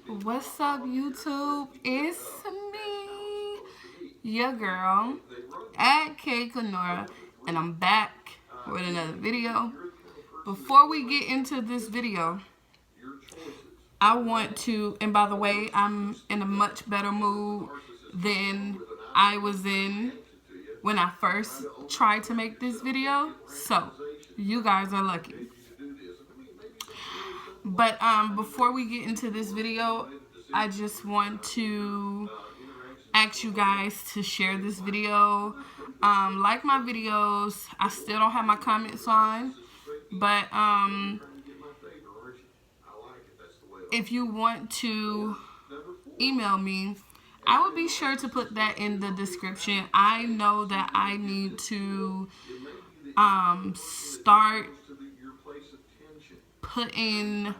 What's up, YouTube? It's me, your girl, at K Kenora, and I'm back with another video. Before we get into this video, I want to, and by the way, I'm in a much better mood than I was in when I first tried to make this video. So, you guys are lucky. But before we get into this video, I just want to ask you guys to share this video. Like my videos. I still don't have my comments on, but if you want to email me, I will be sure to put that in the description. I know that I need to start putting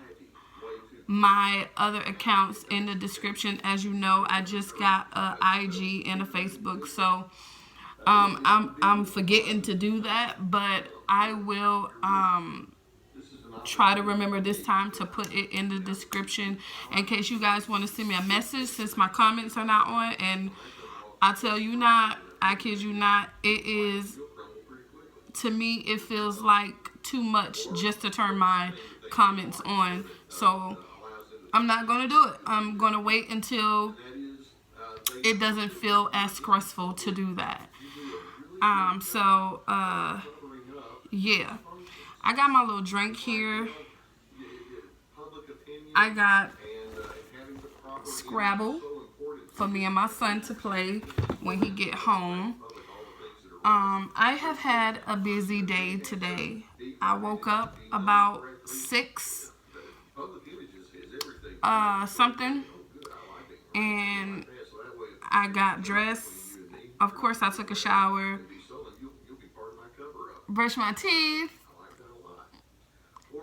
my other accounts in the description. As you know, I just got a IG and a Facebook, so I'm forgetting to do that, but I will try to remember this time to put it in the description in case you guys want to send me a message, since my comments are not on. And I tell you not, I kid you not, it is, to me, it feels like too much just to turn my comments on. So I'm not going to do it. I'm going to wait until it doesn't feel as stressful to do that. Yeah. I got my little drink here. I got Scrabble for me and my son to play when he get home. I have had a busy day today. I woke up about 6 something, and I got dressed. Of course, I took a shower, brushed my teeth,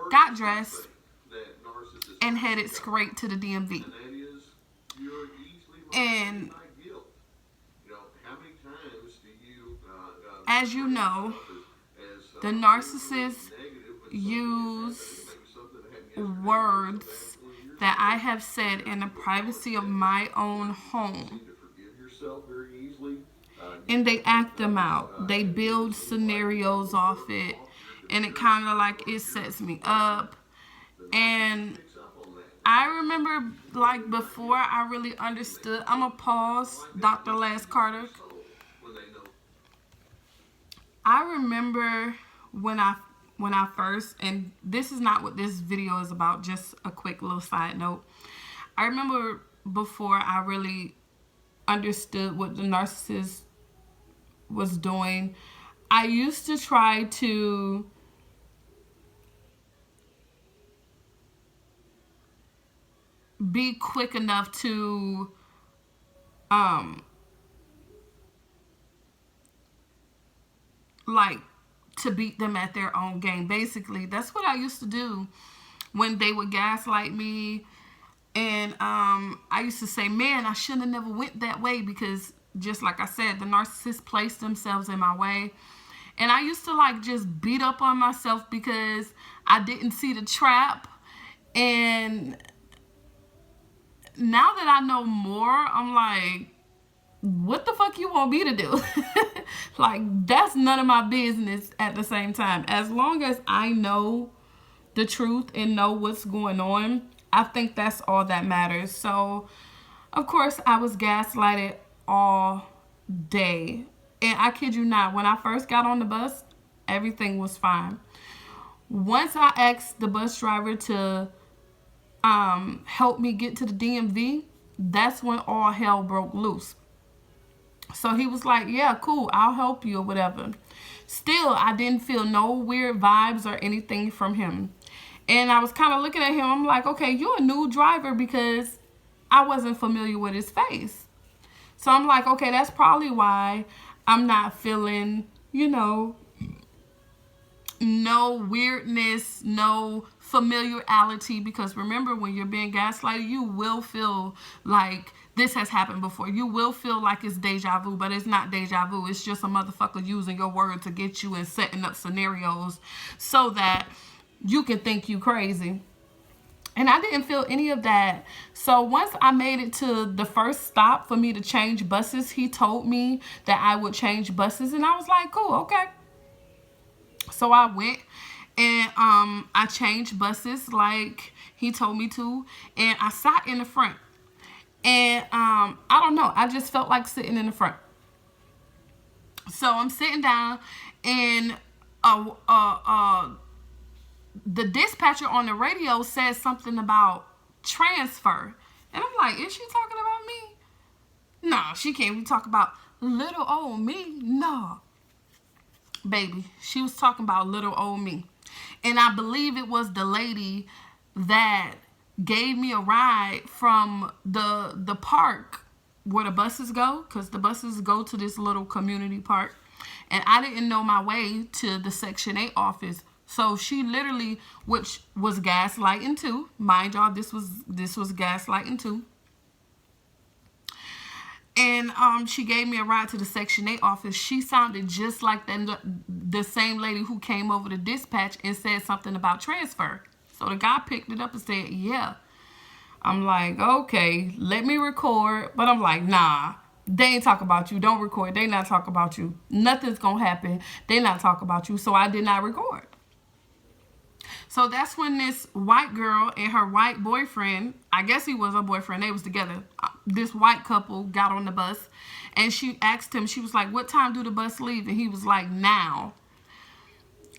got dressed, and headed straight to the DMV. And as you know, the narcissists use words that I have said in the privacy of my own home, and they act them out. They build scenarios off it, and it kind of like it sets me up. And I remember, like, before I really understood, I'm gonna pause, Dr. Les Carter. I remember when I first, and this is not what this video is about, just a quick little side note. I remember before I really understood what the narcissist was doing, I used to try to be quick enough to like to beat them at their own game. Basically, that's what I used to do when they would gaslight me. And I used to say, man, I shouldn't have never went that way, because just like I said, the narcissists placed themselves in my way. And I used to like just beat up on myself because I didn't see the trap. And now that I know more, I'm like, what the fuck you want me to do? Like, that's none of my business at the same time. As long as I know the truth and know what's going on, I think that's all that matters. So, of course, I was gaslighted all day. And I kid you not, when I first got on the bus, everything was fine. Once I asked the bus driver to help me get to the DMV, that's when all hell broke loose. So he was like, yeah, cool, I'll help you or whatever. Still, I didn't feel no weird vibes or anything from him. And I was kind of looking at him. I'm like, okay, you're a new driver, because I wasn't familiar with his face. So I'm like, okay, that's probably why I'm not feeling, you know, no weirdness, no familiarity. Because remember, when you're being gaslighted, you will feel like this has happened before. You will feel like it's deja vu, but it's not deja vu. It's just a motherfucker using your word to get you and setting up scenarios so that you can think you crazy. And I didn't feel any of that. So once I made it to the first stop for me to change buses, he told me that I would change buses. And I was like, cool, okay. So I went and I changed buses like he told me to. And I sat in the front. And I don't know, I just felt like sitting in the front. So I'm sitting down and the dispatcher on the radio says something about transfer. And I'm like, is she talking about me? No, she can't be talking about little old me. No. Baby, she was talking about little old me. And I believe it was the lady that gave me a ride from the park where the buses go, because the buses go to this little community park. And I didn't know my way to the Section 8 office. So she literally, which was gaslighting too. Mind y'all, this was gaslighting too. And she gave me a ride to the Section 8 office. She sounded just like the same lady who came over to dispatch and said something about transfer. So the guy picked it up and said, yeah. I'm like, okay, let me record. But I'm like, nah, they ain't talk about you. Don't record. They not talk about you. Nothing's going to happen. They not talk about you. So I did not record. So that's when this white girl and her white boyfriend, I guess he was her boyfriend, they was together. This white couple got on the bus and she asked him, she was like, what time do the bus leave? And he was like, now.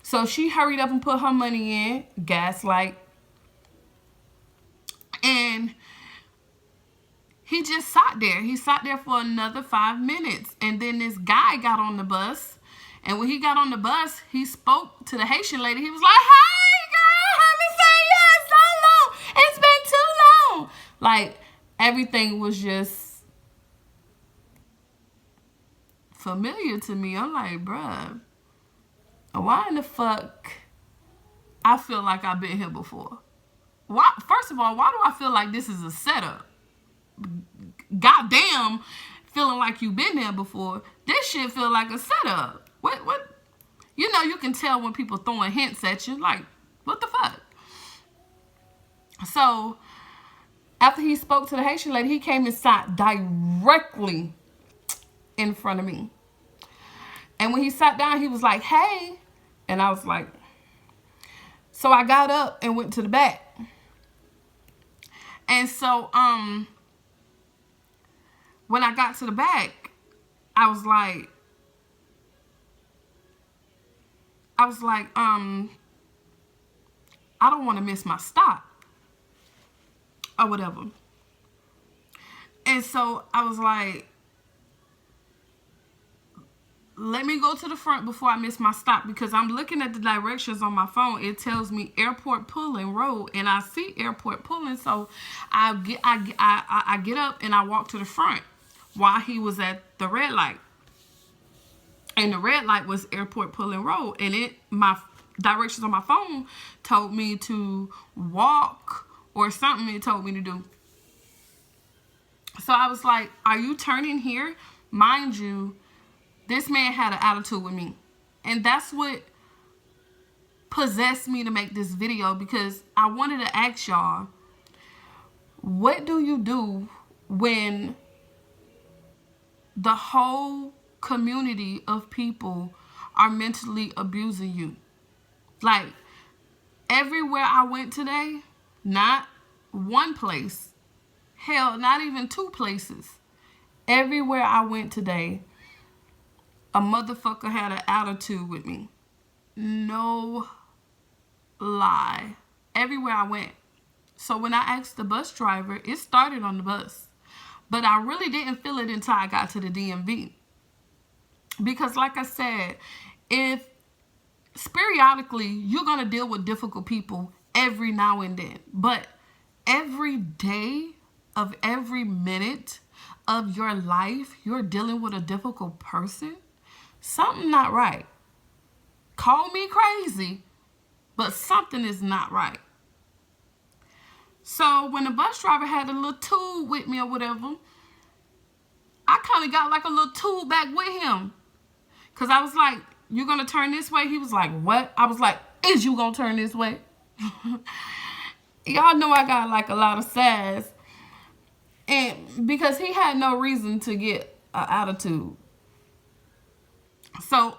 So she hurried up and put her money in, gaslight. And he just sat there. He sat there for another 5 minutes. And then this guy got on the bus. And when he got on the bus, he spoke to the Haitian lady. He was like, hey, girl, let me say yes, so long. It's been too long. Like, everything was just familiar to me. I'm like, bruh, why in the fuck I feel like I've been here before? Why? First of all, why do I feel like this is a setup? Goddamn, feeling like you've been there before. This shit feel like a setup. What? You know, you can tell when people throwing hints at you. Like, what the fuck? So, after he spoke to the Haitian lady, he came and sat directly in front of me. And when he sat down, he was like, hey. And I was like, so I got up and went to the back. And so, when I got to the back, I was like, I don't want to miss my stop or whatever. And so I was like, let me go to the front before I miss my stop, because I'm looking at the directions on my phone. It tells me Airport Pulling Road, and I see Airport Pulling. So I get up and I walk to the front while he was at the red light. And the red light was Airport Pulling Road, and my directions on my phone told me to walk or something. It told me to do. So I was like, are you turning here? Mind you, this man had an attitude with me. And that's what possessed me to make this video, because I wanted to ask y'all, what do you do when the whole community of people are mentally abusing you? Like, everywhere I went today, not one place, hell, not even two places. Everywhere I went today, a motherfucker had an attitude with me. No lie. Everywhere I went. So when I asked the bus driver, it started on the bus. But I really didn't feel it until I got to the DMV. Because like I said, if periodically you're going to deal with difficult people every now and then. But every day of every minute of your life, you're dealing with a difficult person. Something not right. Call me crazy, but something is not right. So when the bus driver had a little tool with me or whatever, I kind of got like a little tool back with him. Because I was like, you going to turn this way? He was like, what? I was like, is you going to turn this way? Y'all know I got like a lot of sass. And because he had no reason to get an attitude. So,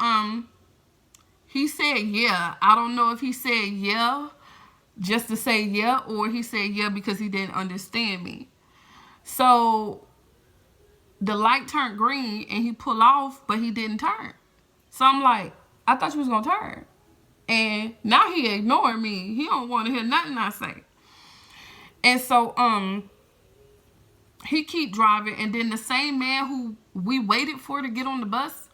he said yeah. I don't know if he said yeah just to say yeah, or he said yeah because he didn't understand me. So the light turned green and he pulled off, but he didn't turn. So I'm like, I thought you was gonna turn. And now he ignoring me. He don't want to hear nothing I say. And so he keep driving, and then the same man who we waited for to get on the bus,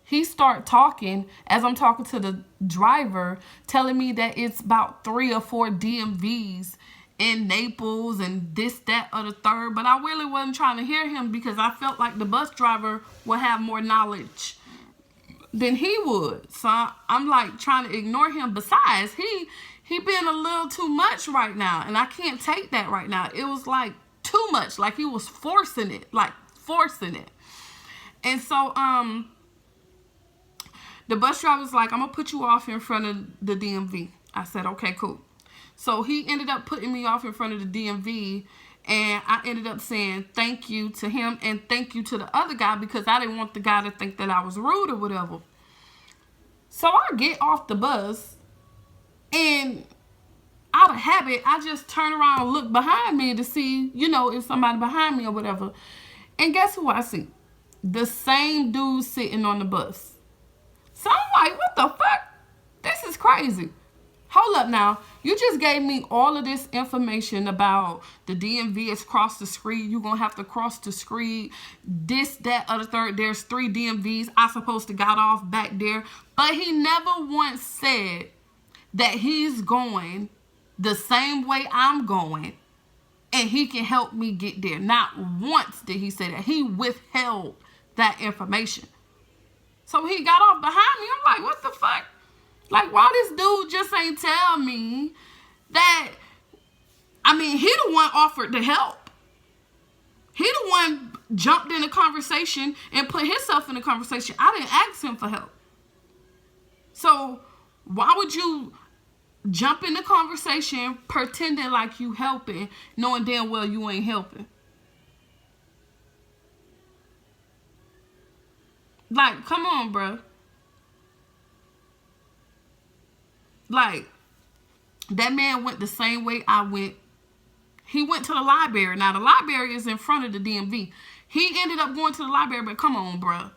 he start talking as I'm talking to the driver, telling me that it's about 3 or 4 DMVs in Naples and this, that, or the third. But I really wasn't trying to hear him because I felt like the bus driver would have more knowledge than he would. So I'm like trying to ignore him. Besides, he been a little too much right now, and I can't take that right now. It was like too much, like he was forcing it. And so the bus driver was like, I'm gonna put you off in front of the DMV. I said, okay, cool. So he ended up putting me off in front of the DMV, and I ended up saying thank you to him and thank you to the other guy because I didn't want the guy to think that I was rude or whatever. So I get off the bus, and out of habit, I just turn around and look behind me to see, if somebody behind me or whatever. And guess who I see? The same dude sitting on the bus. So I'm like, what the fuck? This is crazy. Hold up now. You just gave me all of this information about the DMV is across the street. You're going to have to cross the street. This, that, other third. There's 3 DMVs. I supposed to got off back there. But he never once said that he's going the same way I'm going and he can help me get there. Not once did he say that. He withheld that information. So he got off behind me. I'm like, what the fuck? Like, why this dude just ain't tell me that, he the one offered to help. He the one jumped in the conversation and put himself in the conversation. I didn't ask him for help. So why would you jump in the conversation pretending like you helping, knowing damn well you ain't helping? Like, come on, bro. Like, that man went the same way I went. He went to the library. Now, the library is in front of the DMV. He ended up going to the library, but come on, bro.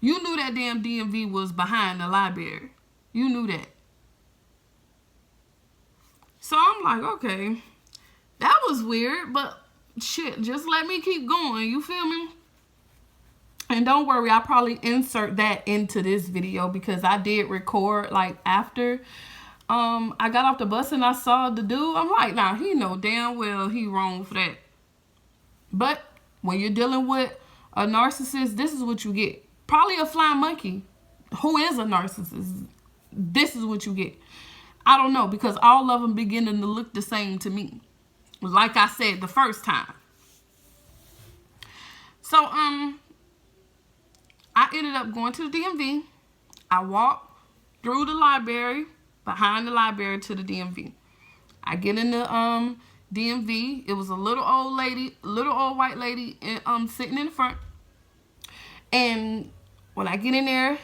You knew that damn DMV was behind the library. You knew that. So I'm like, okay, that was weird, but shit, just let me keep going. You feel me? And don't worry, I'll probably insert that into this video because I did record like after I got off the bus and I saw the dude. I'm like, nah, he know damn well he wrong for that. But when you're dealing with a narcissist, this is what you get. Probably a flying monkey who is a narcissist. This is what you get. I don't know, because all of them beginning to look the same to me. Like I said the first time. So, I ended up going to the DMV. I walked through the library, behind the library to the DMV. I get in the DMV. It was a little old white lady sitting in the front. And when I get in there,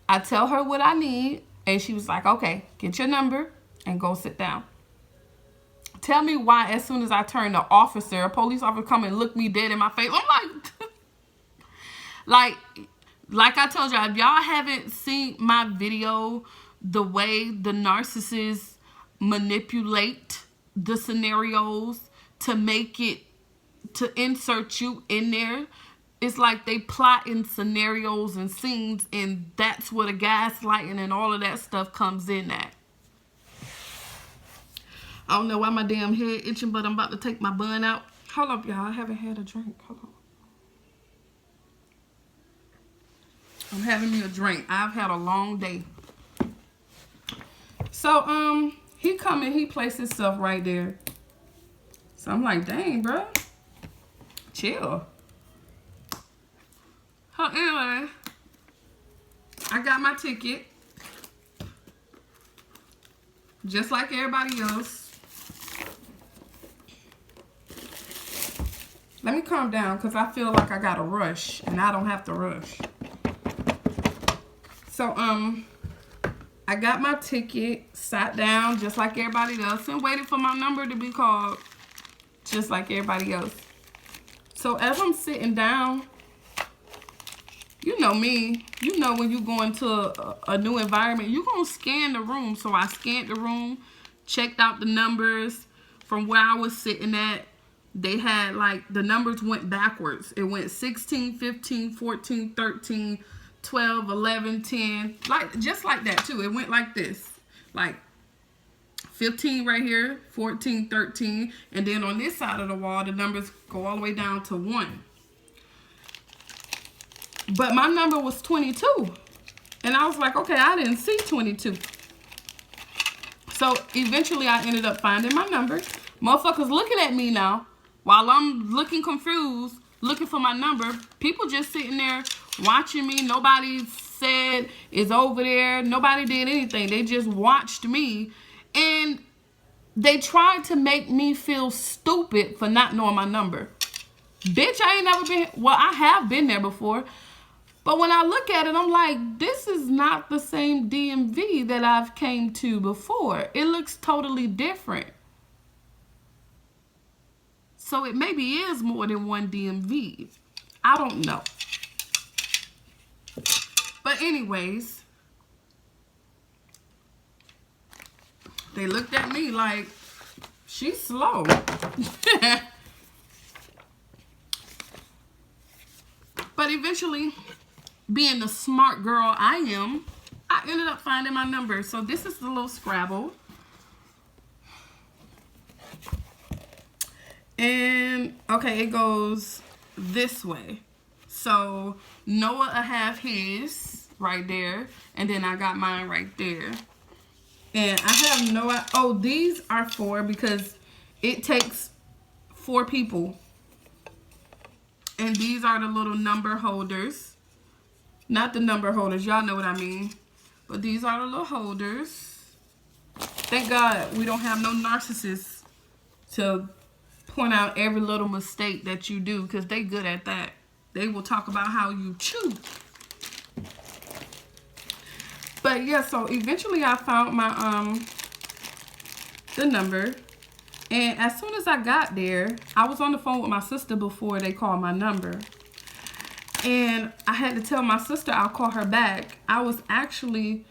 I tell her what I need. And she was like, okay, get your number and go sit down. Tell me why as soon as I turn, a police officer come and look me dead in my face. I'm like, like I told y'all, if y'all haven't seen my video, the way the narcissists manipulate the scenarios to make it, to insert you in there. It's like they plot in scenarios and scenes, and that's where the gaslighting and all of that stuff comes in at. I don't know why my damn head itching, but I'm about to take my bun out. Hold up, y'all. I haven't had a drink. Hold on. I'm having me a drink. I've had a long day. So, he come and he placed his stuff right there. So I'm like, dang, bro. Chill. Anyway, I got my ticket. just like everybody else. Let me calm down because I feel like I got to rush, and I don't have to rush. So, I got my ticket, sat down just like everybody else, and waited for my number to be called just like everybody else. So, as I'm sitting down, you know me, you know when you go into a new environment, you're going to scan the room. So, I scanned the room, checked out the numbers from where I was sitting at. They had, like, the numbers went backwards. It went 16, 15, 14, 13, 12, 11, 10. Like, just like that, too. It went like this. Like, 15 right here, 14, 13. And then on this side of the wall, the numbers go all the way down to 1. But my number was 22. And I was like, okay, I didn't see 22. So, eventually, I ended up finding my number. Motherfuckers looking at me now. While I'm looking confused, looking for my number, people just sitting there watching me. Nobody said it's over there. Nobody did anything. They just watched me. And they tried to make me feel stupid for not knowing my number. Bitch, I ain't never been. Well, I have been there before. But when I look at it, I'm like, this is not the same DMV that I've came to before. It looks totally different. So it maybe is more than one DMV. I don't know. But anyways, they looked at me like, she's slow. But eventually, being the smart girl I am, I ended up finding my number. So this is the little Scrabble. And, okay, it goes this way. So, Noah will have his right there. And then I got mine right there. And I have Noah. Oh, these are 4 because it takes 4 people. And these are the little number holders. Not the number holders. Y'all know what I mean. But these are the little holders. Thank God we don't have no narcissists to point out every little mistake that you do, because they good at that. They will talk about how you chew. But yeah, so eventually I found my the number. And as soon as I got there, I was on the phone with my sister before they called my number. And I had to tell my sister I'll call her back. I was actually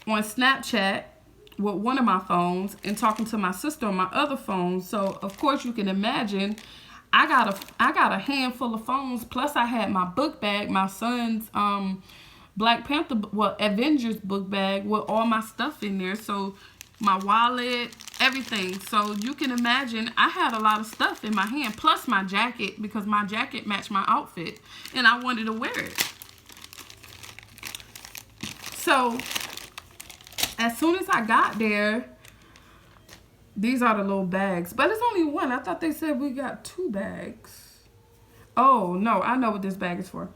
on Snapchat with one of my phones and talking to my sister on my other phone. So of course you can imagine I got a handful of phones, plus I had my book bag, my son's Black Panther, well, Avengers book bag with all my stuff in there. So my wallet, everything. So you can imagine I had a lot of stuff in my hand, plus my jacket, because my jacket matched my outfit and I wanted to wear it. So as soon as I got there, these are the little bags. But it's only one. I thought they said we got 2 bags. Oh, no. I know what this bag is for.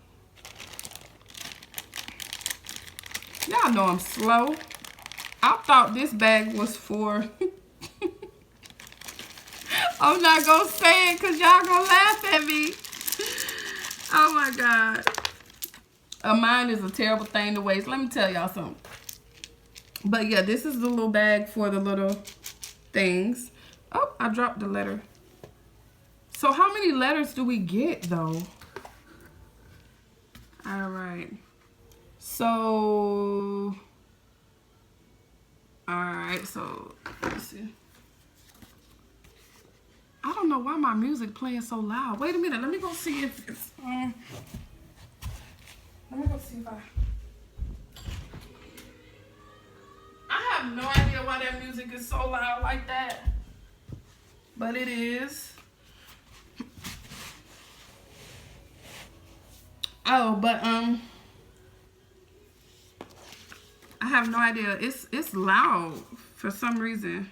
Y'all know I'm slow. I thought this bag was for... I'm not going to say it because y'all going to laugh at me. Oh, my God. A mind is a terrible thing to waste. Let me tell y'all something. But yeah, this is the little bag for the little things. Oh, I dropped the letter. So how many letters do we get though? All right. So, all right. So let's see. I don't know why my music playing so loud. Wait a minute. Let me go see if it's. Let me go see if I have no idea why that music is so loud like that. But it is. Oh, but I have no idea. It's loud for some reason.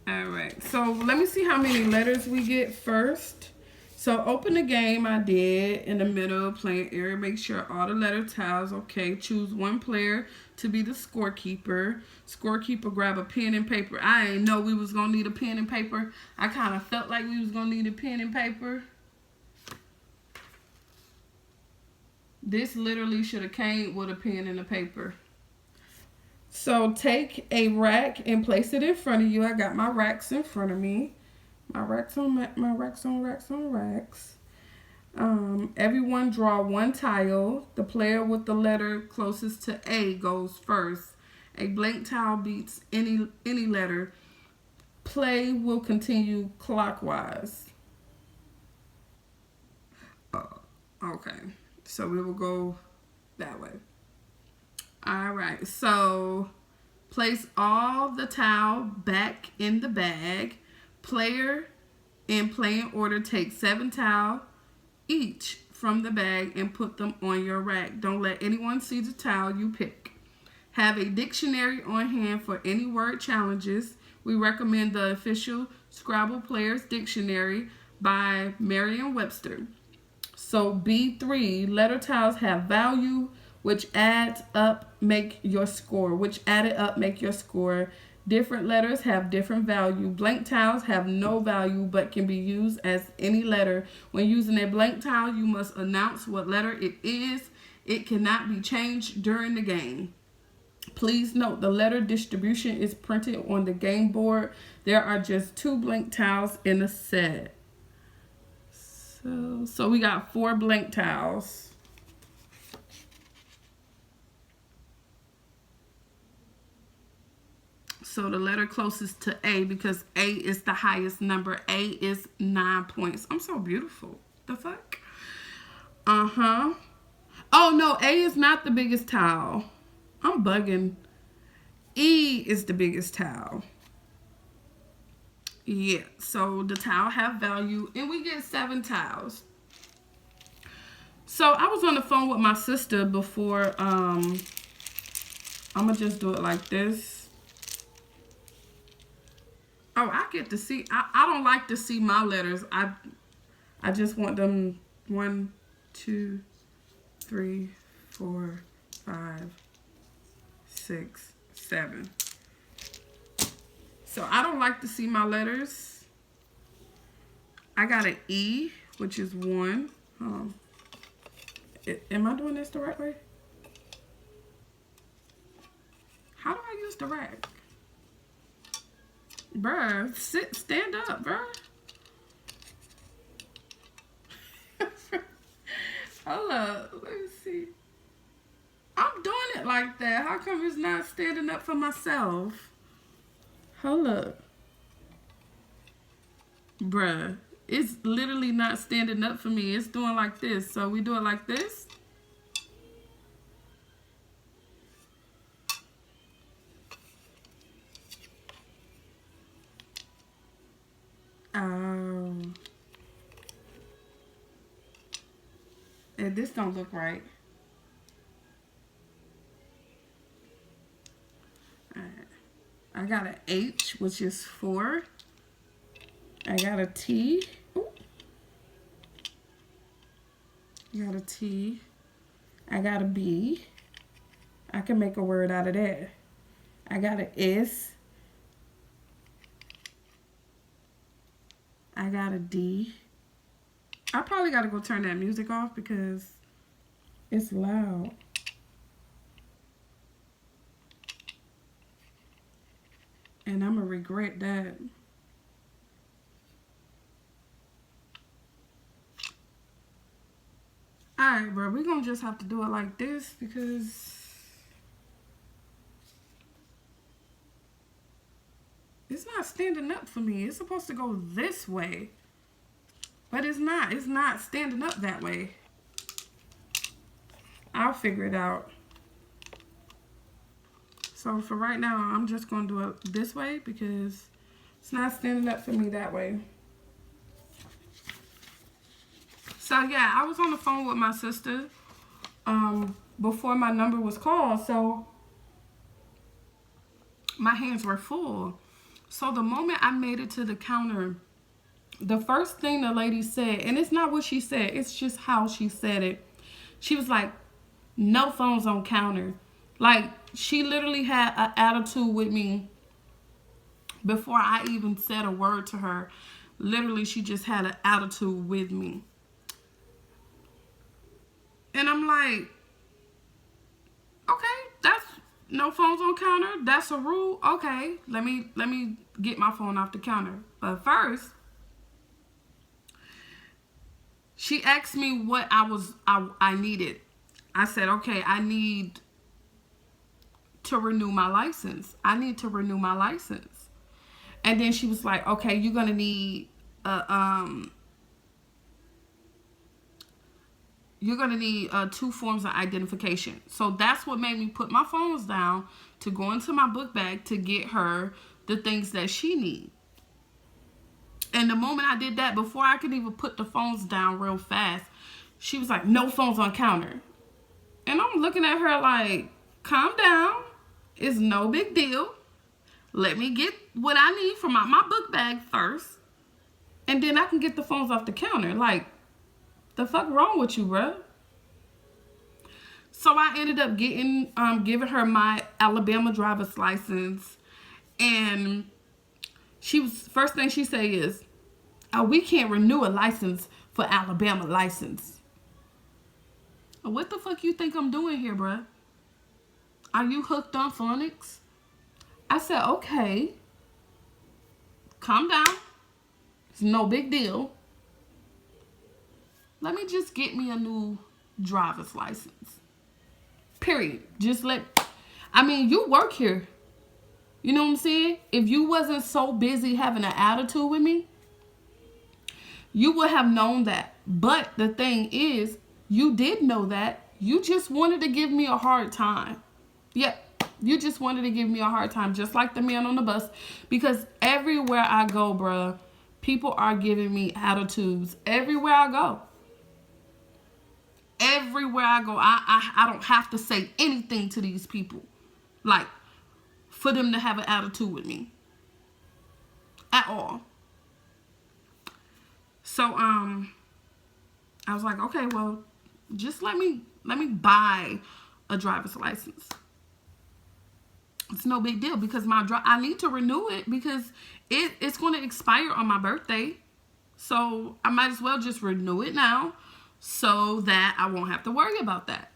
All right. So let me see how many letters we get first. So open the game I did in the middle playing area. Make sure all the letter tiles okay. Choose one player to be the scorekeeper. Scorekeeper, grab a pen and paper. I ain't know we was gonna need a pen and paper. I kind of felt like we was gonna need a pen and paper. This literally should have came with a pen and a paper. So take a rack and place it in front of you. I got my racks in front of me. My racks on racks. Everyone draw one tile. The player with the letter closest to A goes first. A blank tile beats any letter. Play will continue clockwise. Okay, so we will go that way. All right, so place all the tile back in the bag. Player in playing order take 7 tile each from the bag and put them on your rack. Don't let anyone see the tile you pick. Have a dictionary on hand for any word challenges. We recommend the official Scrabble Players Dictionary by Merriam-Webster. So B3, letter tiles have value, which adds up, make your score. Which added up, make your score. Different letters have different value. Blank tiles have no value but can be used as any letter. When using a blank tile, you must announce what letter it is. It cannot be changed during the game. Please note the letter distribution is printed on the game board. There are just 2 blank tiles in a set. So we got 4 blank tiles. So the letter closest to A, because A is the highest number. A is 9 points. I'm so beautiful. The fuck? Uh-huh. Oh, no, A is not the biggest tile. I'm bugging. E is the biggest tile. Yeah, so the tile have value, and we get 7 tiles. So I was on the phone with my sister before. I'm gonna just do it like this. Oh, I get to see. I don't like to see my letters. I just want them 1, 2, 3, 4, 5, 6, 7. So I don't like to see my letters. I got an E, which is 1. Am I doing this the right way? How do I use the rack? Bruh, stand up, bruh. Hold up, let me see. I'm doing it like that. How come it's not standing up for myself? Hold up. Bruh, it's literally not standing up for me. It's doing like this. So we do it like this. Oh. And this don't look right. Alright. I got an H, which is 4. I got a T. Ooh. I got a T. I got a B. I can make a word out of that. I got an S. I got a D. I probably got to go turn that music off because it's loud. And I'm going to regret that. Alright, bro. We're going to just have to do it like this because it's not standing up for me. It's supposed to go this way. But it's not. It's not standing up that way. I'll figure it out. So for right now, I'm just going to do it this way because it's not standing up for me that way. So yeah, I was on the phone with my sister before my number was called. So my hands were full. So the moment I made it to the counter, The first thing the lady said, and it's not what she said, it's just how she said it. She was like, no phones on counter. Like, she literally had an attitude with me before I even said a word to her. Literally, she just had an attitude with me. And I'm like, okay, that's no phones on counter. That's a rule. Okay, let me get my phone off the counter. But first, she asked me what I needed. I said, okay, I need to renew my license. I need to renew my license. And then she was like, okay, you're gonna need two forms of identification. So that's what made me put my phones down to go into my book bag to get her the things that she needs. And the moment I did that, before I could even put the phones down real fast, she was like, no phones on counter. And I'm looking at her like, calm down. It's no big deal. Let me get what I need from my book bag first. And then I can get the phones off the counter. Like, the fuck wrong with you, bruh? So I ended up giving her my Alabama driver's license. And first thing she said is, oh, we can't renew a license for Alabama license. What the fuck you think I'm doing here, bruh? Are you hooked on phonics? I said, okay. Calm down. It's no big deal. Let me just get me a new driver's license. Period. You work here. You know what I'm saying? If you wasn't so busy having an attitude with me, you would have known that. But the thing is, you did know that. You just wanted to give me a hard time. Yep. You just wanted to give me a hard time, just like the man on the bus. Because everywhere I go, bruh, people are giving me attitudes. Everywhere I go. Everywhere I go, I don't have to say anything to these people. Like, for them to have an attitude with me. At all. So, I was like, okay, well, just let me buy a driver's license. It's no big deal because I need to renew it because it's going to expire on my birthday. So I might as well just renew it now so that I won't have to worry about that.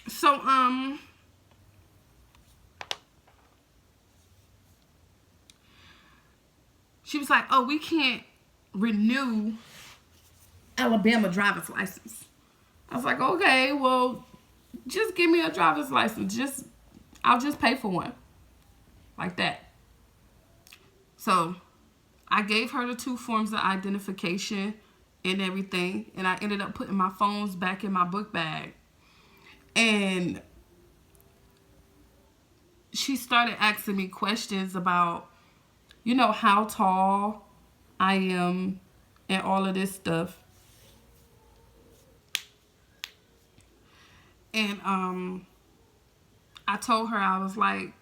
So, she was like, oh, we can't renew Alabama driver's license. I was like, okay, well, just give me a driver's license. I'll just pay for one. Like that. So, I gave her the two forms of identification and everything. And I ended up putting my phones back in my book bag. And she started asking me questions about, how tall I am and all of this stuff. And I told her, I was like,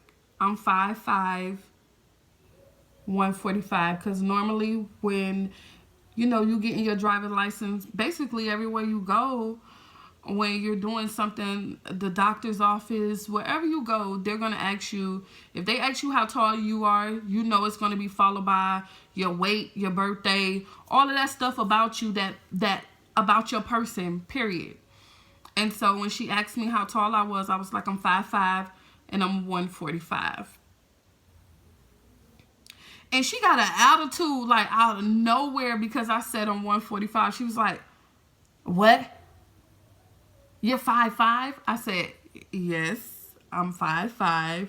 I'm 5'5", 145. Because normally when, you get in your driver's license, basically everywhere you go, when you're doing something, the doctor's office, wherever you go, they're going to ask you, if they ask you how tall you are, it's going to be followed by your weight, your birthday, all of that stuff about you, that about your person, period. And so when she asked me how tall I was like, I'm 5'5", and I'm 145. And she got an attitude like out of nowhere because I said I'm 145. She was like, what? You're 5'5"? I said, yes, I'm 5'5".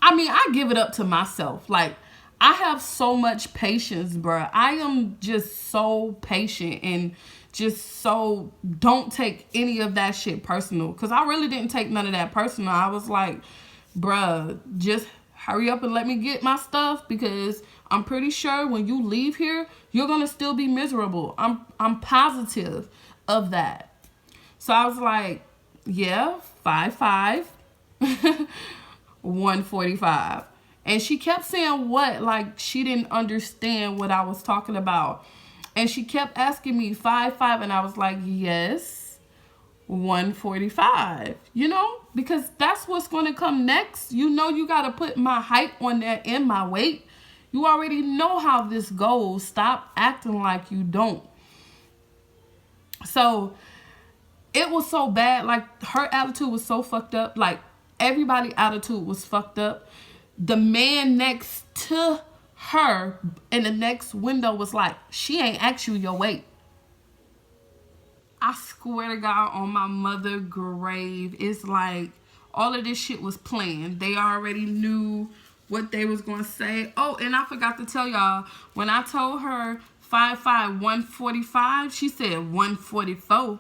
I mean, I give it up to myself. Like, I have so much patience, bruh. I am just so patient and just so don't take any of that shit personal. Because I really didn't take none of that personal. I was like, bruh, just hurry up and let me get my stuff because I'm pretty sure when you leave here, you're going to still be miserable. I'm positive of that. So I was like, yeah, 5'5", 145. And she kept saying what? Like she didn't understand what I was talking about. And she kept asking me 5'5", and I was like, yes, 145. You know, because that's what's going to come next. You know, you got to put my height on there and my weight. You already know how this goes. Stop acting like you don't. So it was so bad. Like her attitude was so fucked up. Like everybody's attitude was fucked up. The man next to her in the next window was like, she ain't asked you your weight. I swear to God on my mother's grave, it's like all of this shit was planned. They already knew what they was going to say. Oh, and I forgot to tell y'all, when I told her 5'5", 145, she said 144.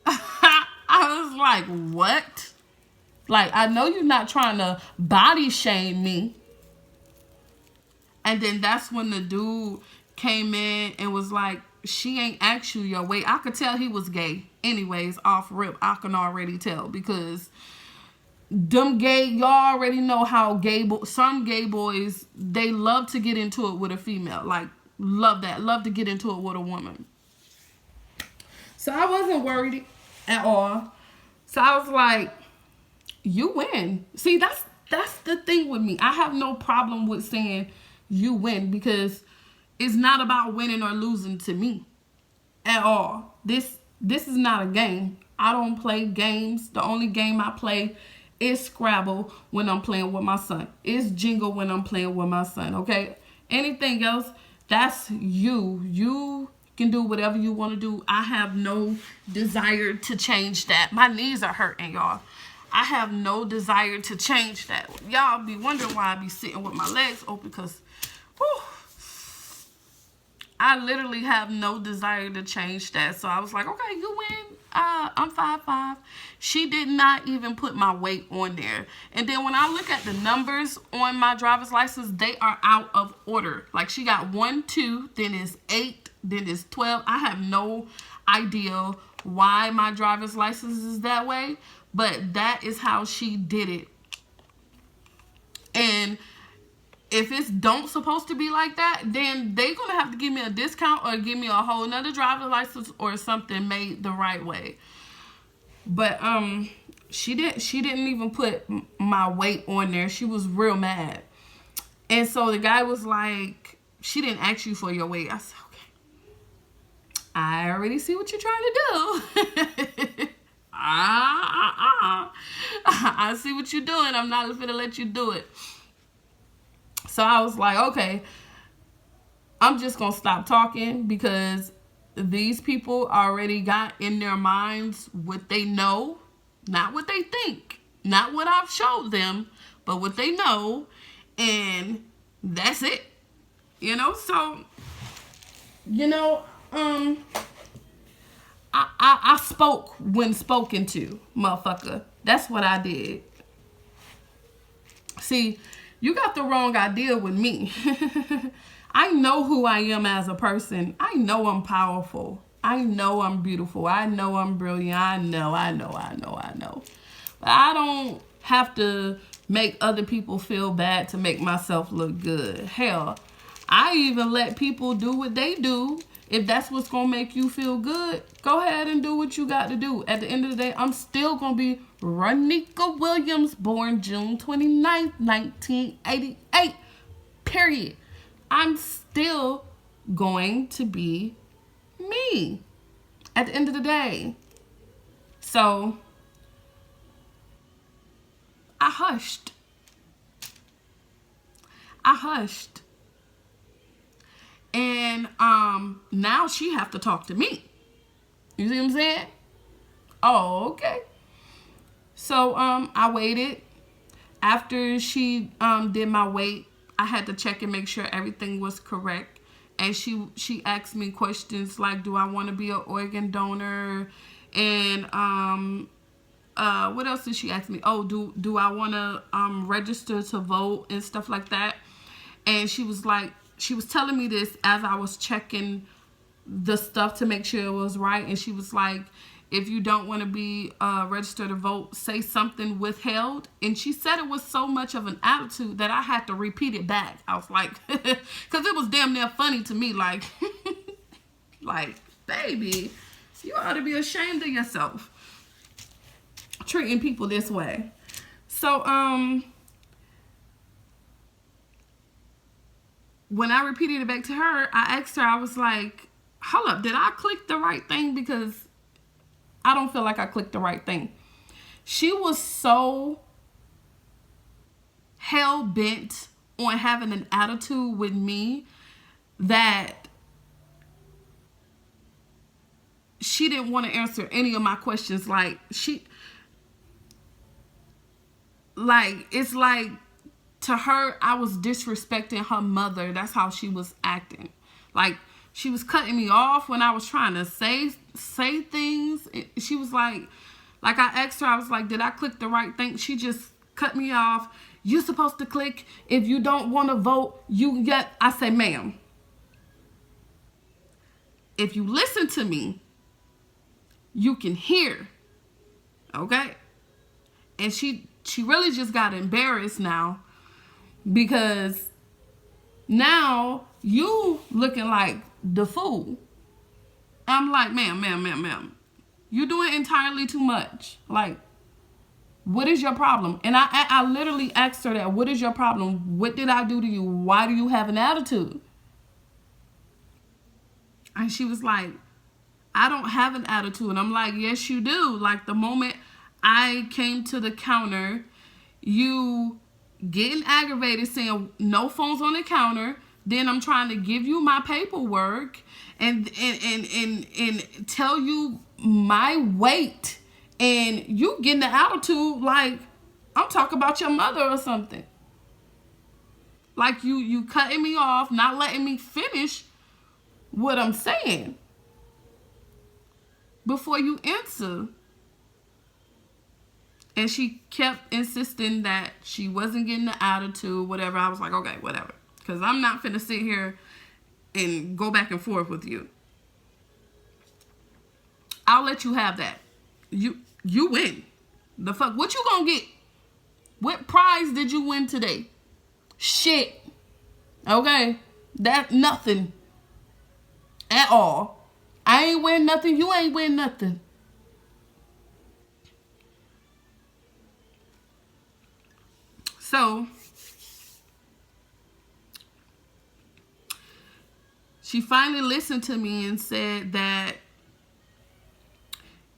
I was like, what? Like, I know you're not trying to body shame me. And then that's when the dude came in and was like, she ain't asked you your weight. I could tell he was gay. Anyways, off rip, I can already tell because them gay, y'all already know how some gay boys, they love to get into it with a female. Like, love that. Love to get into it with a woman. So I wasn't worried at all. So I was like, you win. See, that's the thing with me. I have no problem with saying you win because it's not about winning or losing to me at all. This is not a game. I don't play games. The only game I play is Scrabble when I'm playing with my son. It's Jingle when I'm playing with my son, okay? Anything else, that's you. You can do whatever you want to do. I have no desire to change that. My knees are hurting, y'all. I have no desire to change that. Y'all be wondering why I be sitting with my legs open because I literally have no desire to change that. So I was like, okay, you win. I'm 5'5". She did not even put my weight on there. And then when I look at the numbers on my driver's license, they are out of order. Like she got 1, 2, then it's 8, then it's 12. I have no idea why my driver's license is that way, but that is how she did it. And if it's don't supposed to be like that, then they gonna have to give me a discount or give me a whole nother driver's license or something made the right way. But she didn't even put my weight on there. She was real mad. And so the guy was like, she didn't ask you for your weight. I said, okay, I already see what you're trying to do. I see what you're doing. I'm not gonna let you do it. So I was like, okay, I'm just going to stop talking because these people already got in their minds what they know, not what they think, not what I've showed them, but what they know, and that's it. You know, so, you know, I spoke when spoken to, motherfucker. That's what I did. See, you got the wrong idea with me. I know who I am as a person. I know I'm powerful. I know I'm beautiful. I know I'm brilliant. I know. But I don't have to make other people feel bad to make myself look good. Hell, I even let people do what they do. If that's what's going to make you feel good, go ahead and do what you got to do. At the end of the day, I'm still going to be Ronika Williams, born June 29th, 1988. Period. I'm still going to be me at the end of the day. So, I hushed. And now she have to talk to me. You see what I'm saying? Oh, okay. So I waited. After she did my weight, I had to check and make sure everything was correct. And she asked me questions like, do I want to be an organ donor? And what else did she ask me? Oh, do I want to register to vote and stuff like that? And she was telling me this as I was checking the stuff to make sure it was right. And she was like, if you don't want to be registered to vote, say something withheld. And she said it was so much of an attitude that I had to repeat it back. I was like, because it was damn near funny to me. Like, like, baby, you ought to be ashamed of yourself treating people this way. So, when I repeated it back to her, I asked her, I was like, hold up, did I click the right thing? Because I don't feel like I clicked the right thing. She was so hell-bent on having an attitude with me that she didn't want to answer any of my questions. Like, it's like, to her, I was disrespecting her mother. That's how she was acting. Like, she was cutting me off when I was trying to say things. She was like I asked her, I was like, did I click the right thing? She just cut me off. You're supposed to click. If you don't want to vote, you get. I say, ma'am, if you listen to me, you can hear. Okay? And she really just got embarrassed now, because now you looking like the fool. I'm like, ma'am, you're doing entirely too much. Like, what is your problem? And I literally asked her that. What is your problem? What did I do to you? Why do you have an attitude? And she was like, I don't have an attitude. And I'm like, yes, you do. Like, the moment I came to the counter, you getting aggravated saying no phones on the counter. Then I'm trying to give you my paperwork and tell you my weight, and you getting the attitude like I'm talking about your mother or something. Like you cutting me off, not letting me finish what I'm saying before you answer. And she kept insisting that she wasn't getting the attitude, whatever. I was like, okay, whatever. Because I'm not finna sit here and go back and forth with you. I'll let you have that. You win. The fuck? What you gonna get? What prize did you win today? Shit. Okay? That nothing. At all. I ain't win nothing. You ain't win nothing. So, she finally listened to me and said that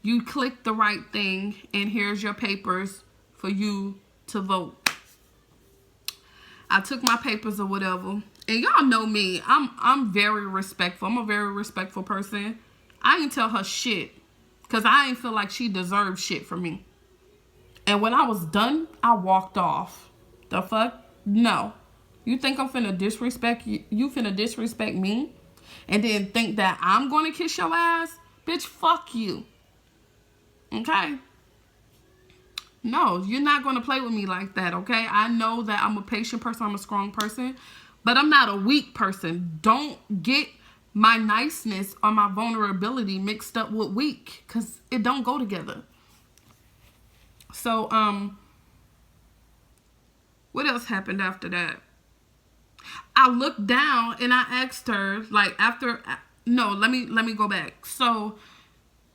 you clicked the right thing and here's your papers for you to vote. I took my papers or whatever. And y'all know me. I'm very respectful. I'm a very respectful person. I didn't tell her shit because I didn't feel like she deserved shit from me. And when I was done, I walked off. The fuck? No. You think I'm finna disrespect you? You finna disrespect me? And then think that I'm gonna kiss your ass? Bitch, fuck you. Okay? No, you're not gonna play with me like that, okay? I know that I'm a patient person, I'm a strong person, but I'm not a weak person. Don't get my niceness or my vulnerability mixed up with weak, because it don't go together. So, what else happened after that? I looked down and I asked her, like, after, no, let me go back. So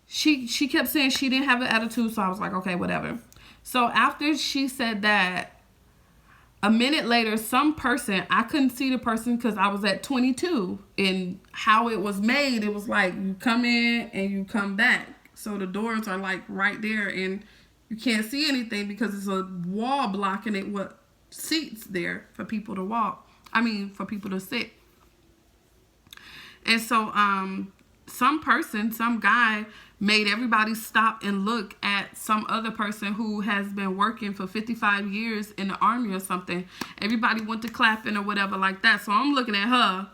she kept saying she didn't have an attitude. So I was like, okay, whatever. So after she said that, a minute later, some person, I couldn't see the person because I was at 22, and how it was made, it was like you come in and you come back. So the doors are like right there and you can't see anything because it's a wall blocking it with seats there for people to walk. For people to sit. And so some guy made everybody stop and look at some other person who has been working for 55 years in the army or something. Everybody went to clapping or whatever like that. So I'm looking at her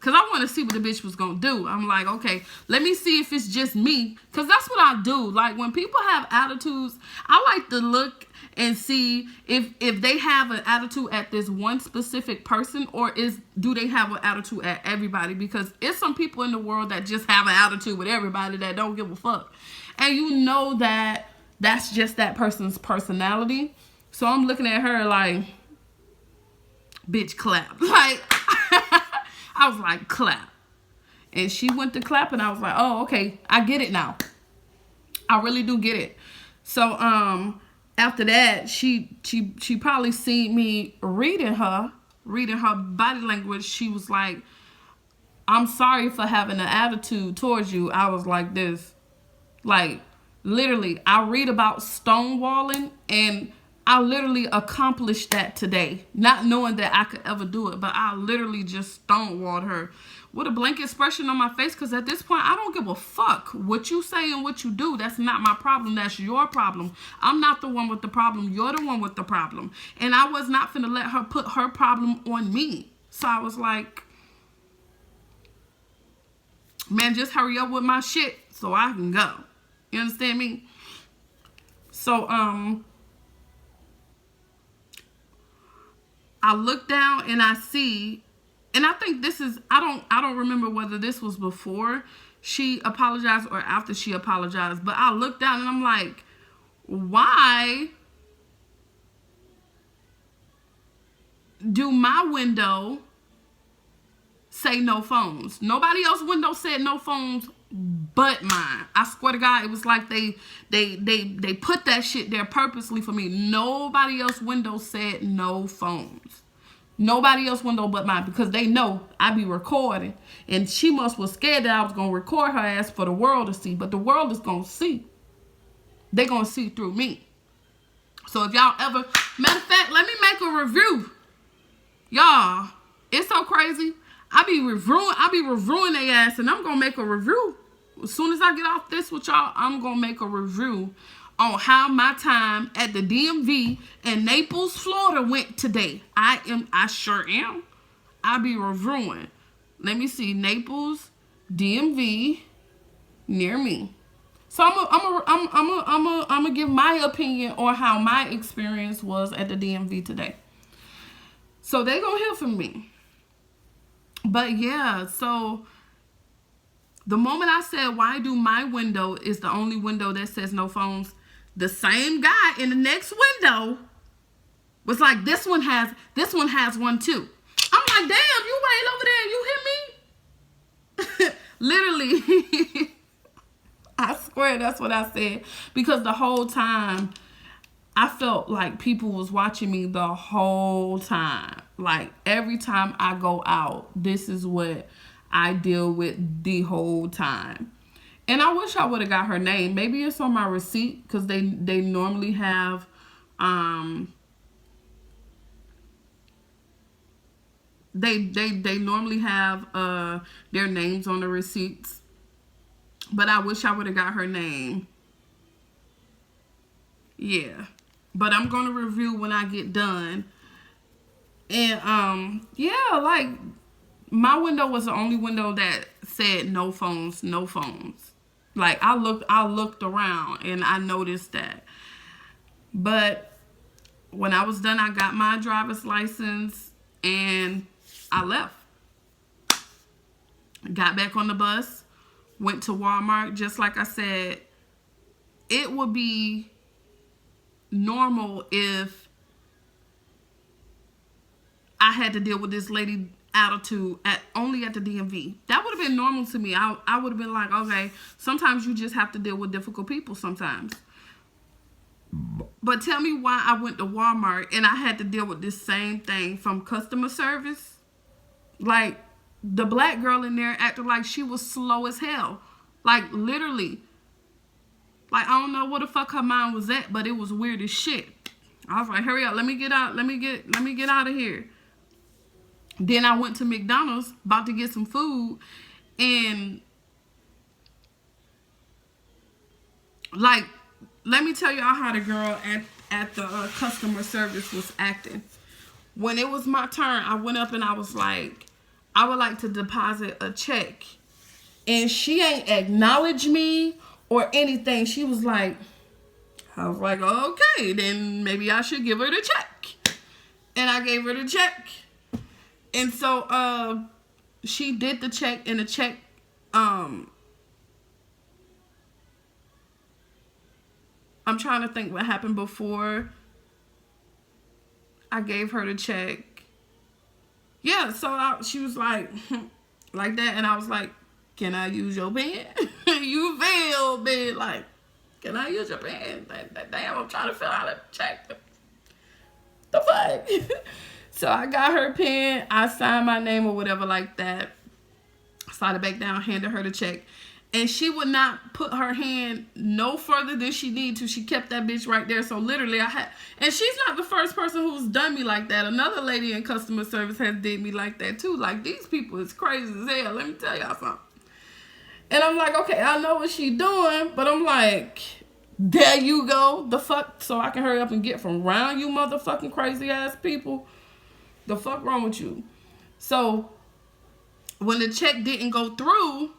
Because I want to see what the bitch was going to do. I'm like, okay, let me see if it's just me. Because that's what I do. Like, when people have attitudes, I like to look and see if they have an attitude at this one specific person, or do they have an attitude at everybody? Because it's some people in the world that just have an attitude with everybody that don't give a fuck. And you know that that's just that person's personality. So I'm looking at her like, bitch, clap. Like, I was like, clap. And she went to clap, and I was like, oh, okay, I get it now. I really do get it. So after that, she probably seen me reading her body language. She was like, I'm sorry for having an attitude towards you. I was like this. Like, literally, I read about stonewalling, and I literally accomplished that today, not knowing that I could ever do it. But I literally just stonewalled her with a blank expression on my face, because at this point, I don't give a fuck what you say and what you do. That's not my problem. That's your problem. I'm not the one with the problem. You're the one with the problem. And I was not finna let her put her problem on me. So I was like, man, just hurry up with my shit so I can go. You understand me? So, I look down and I see, and I think this is, I don't remember whether this was before she apologized or after she apologized, but I look down and I'm like, why do my window say no phones? Nobody else's window said no phones but mine. I swear to God, it was like they put that shit there purposely for me. Nobody else's window said no phones. Nobody else's window but mine, because they know I be recording. And she was scared that I was going to record her ass for the world to see. But the world is going to see. They're going to see through me. So if y'all ever, matter of fact, let me make a review. Y'all, it's so crazy. I be reviewing their ass, and I'm going to make a review. As soon as I get off this with y'all, I'm going to make a review on how my time at the DMV in Naples, Florida went today. I sure am. I be reviewing. Let me see. Naples, DMV, near me. So I'm gonna give my opinion on how my experience was at the DMV today. So they gonna hear from me. But yeah, so the moment I said, why do my window is the only window that says no phones, the same guy in the next window was like, this one has one too. I'm like, damn, you ain't over there, you hear me? Literally. I swear that's what I said. Because the whole time, I felt like people was watching me the whole time. Like, every time I go out, this is what I deal with the whole time. And I wish I would have got her name. Maybe it's on my receipt, because they normally have they normally have their names on the receipts. But I wish I would have got her name. Yeah. But I'm going to review when I get done. And yeah, like, my window was the only window that said no phones, no phones. Like, I looked around and I noticed that. But when I was done, I got my driver's license and I left. Got back on the bus, went to Walmart. Just like I said, it would be normal if I had to deal with this lady attitude only at the DMV. That would have been normal to me. I would have been like, okay, sometimes you just have to deal with difficult people sometimes. But tell me why I went to Walmart and I had to deal with this same thing from customer service. Like, the black girl in there acted like she was slow as hell. Like, literally. Like, I don't know what the fuck her mind was at, but it was weird as shit. I was like, hurry up, let me get out. Let me get out of here. Then I went to McDonald's, about to get some food, and like, let me tell y'all how the girl at the customer service was acting. When it was my turn, I went up and I was like, I would like to deposit a check. And she ain't acknowledged me or anything. She was like, I was like, okay, then maybe I should give her the check. And I gave her the check. And so she did the check, and the check I'm trying to think what happened before I gave her the check. Yeah, so she was like that, and I was like, can I use your pen? You feel me? Like, can I use your pen? Damn, I'm trying to fill out a check. The fuck? So I got her pen. I signed my name or whatever like that. Slid it back down, handed her the check. And she would not put her hand no further than she needed to. She kept that bitch right there. So literally and she's not the first person who's done me like that. Another lady in customer service has did me like that too. Like, these people is crazy as hell. Let me tell y'all something. And I'm like, okay, I know what she doing, but I'm like, there you go. The fuck? So I can hurry up and get from around you motherfucking crazy ass people. The fuck wrong with you? So when the check didn't go through,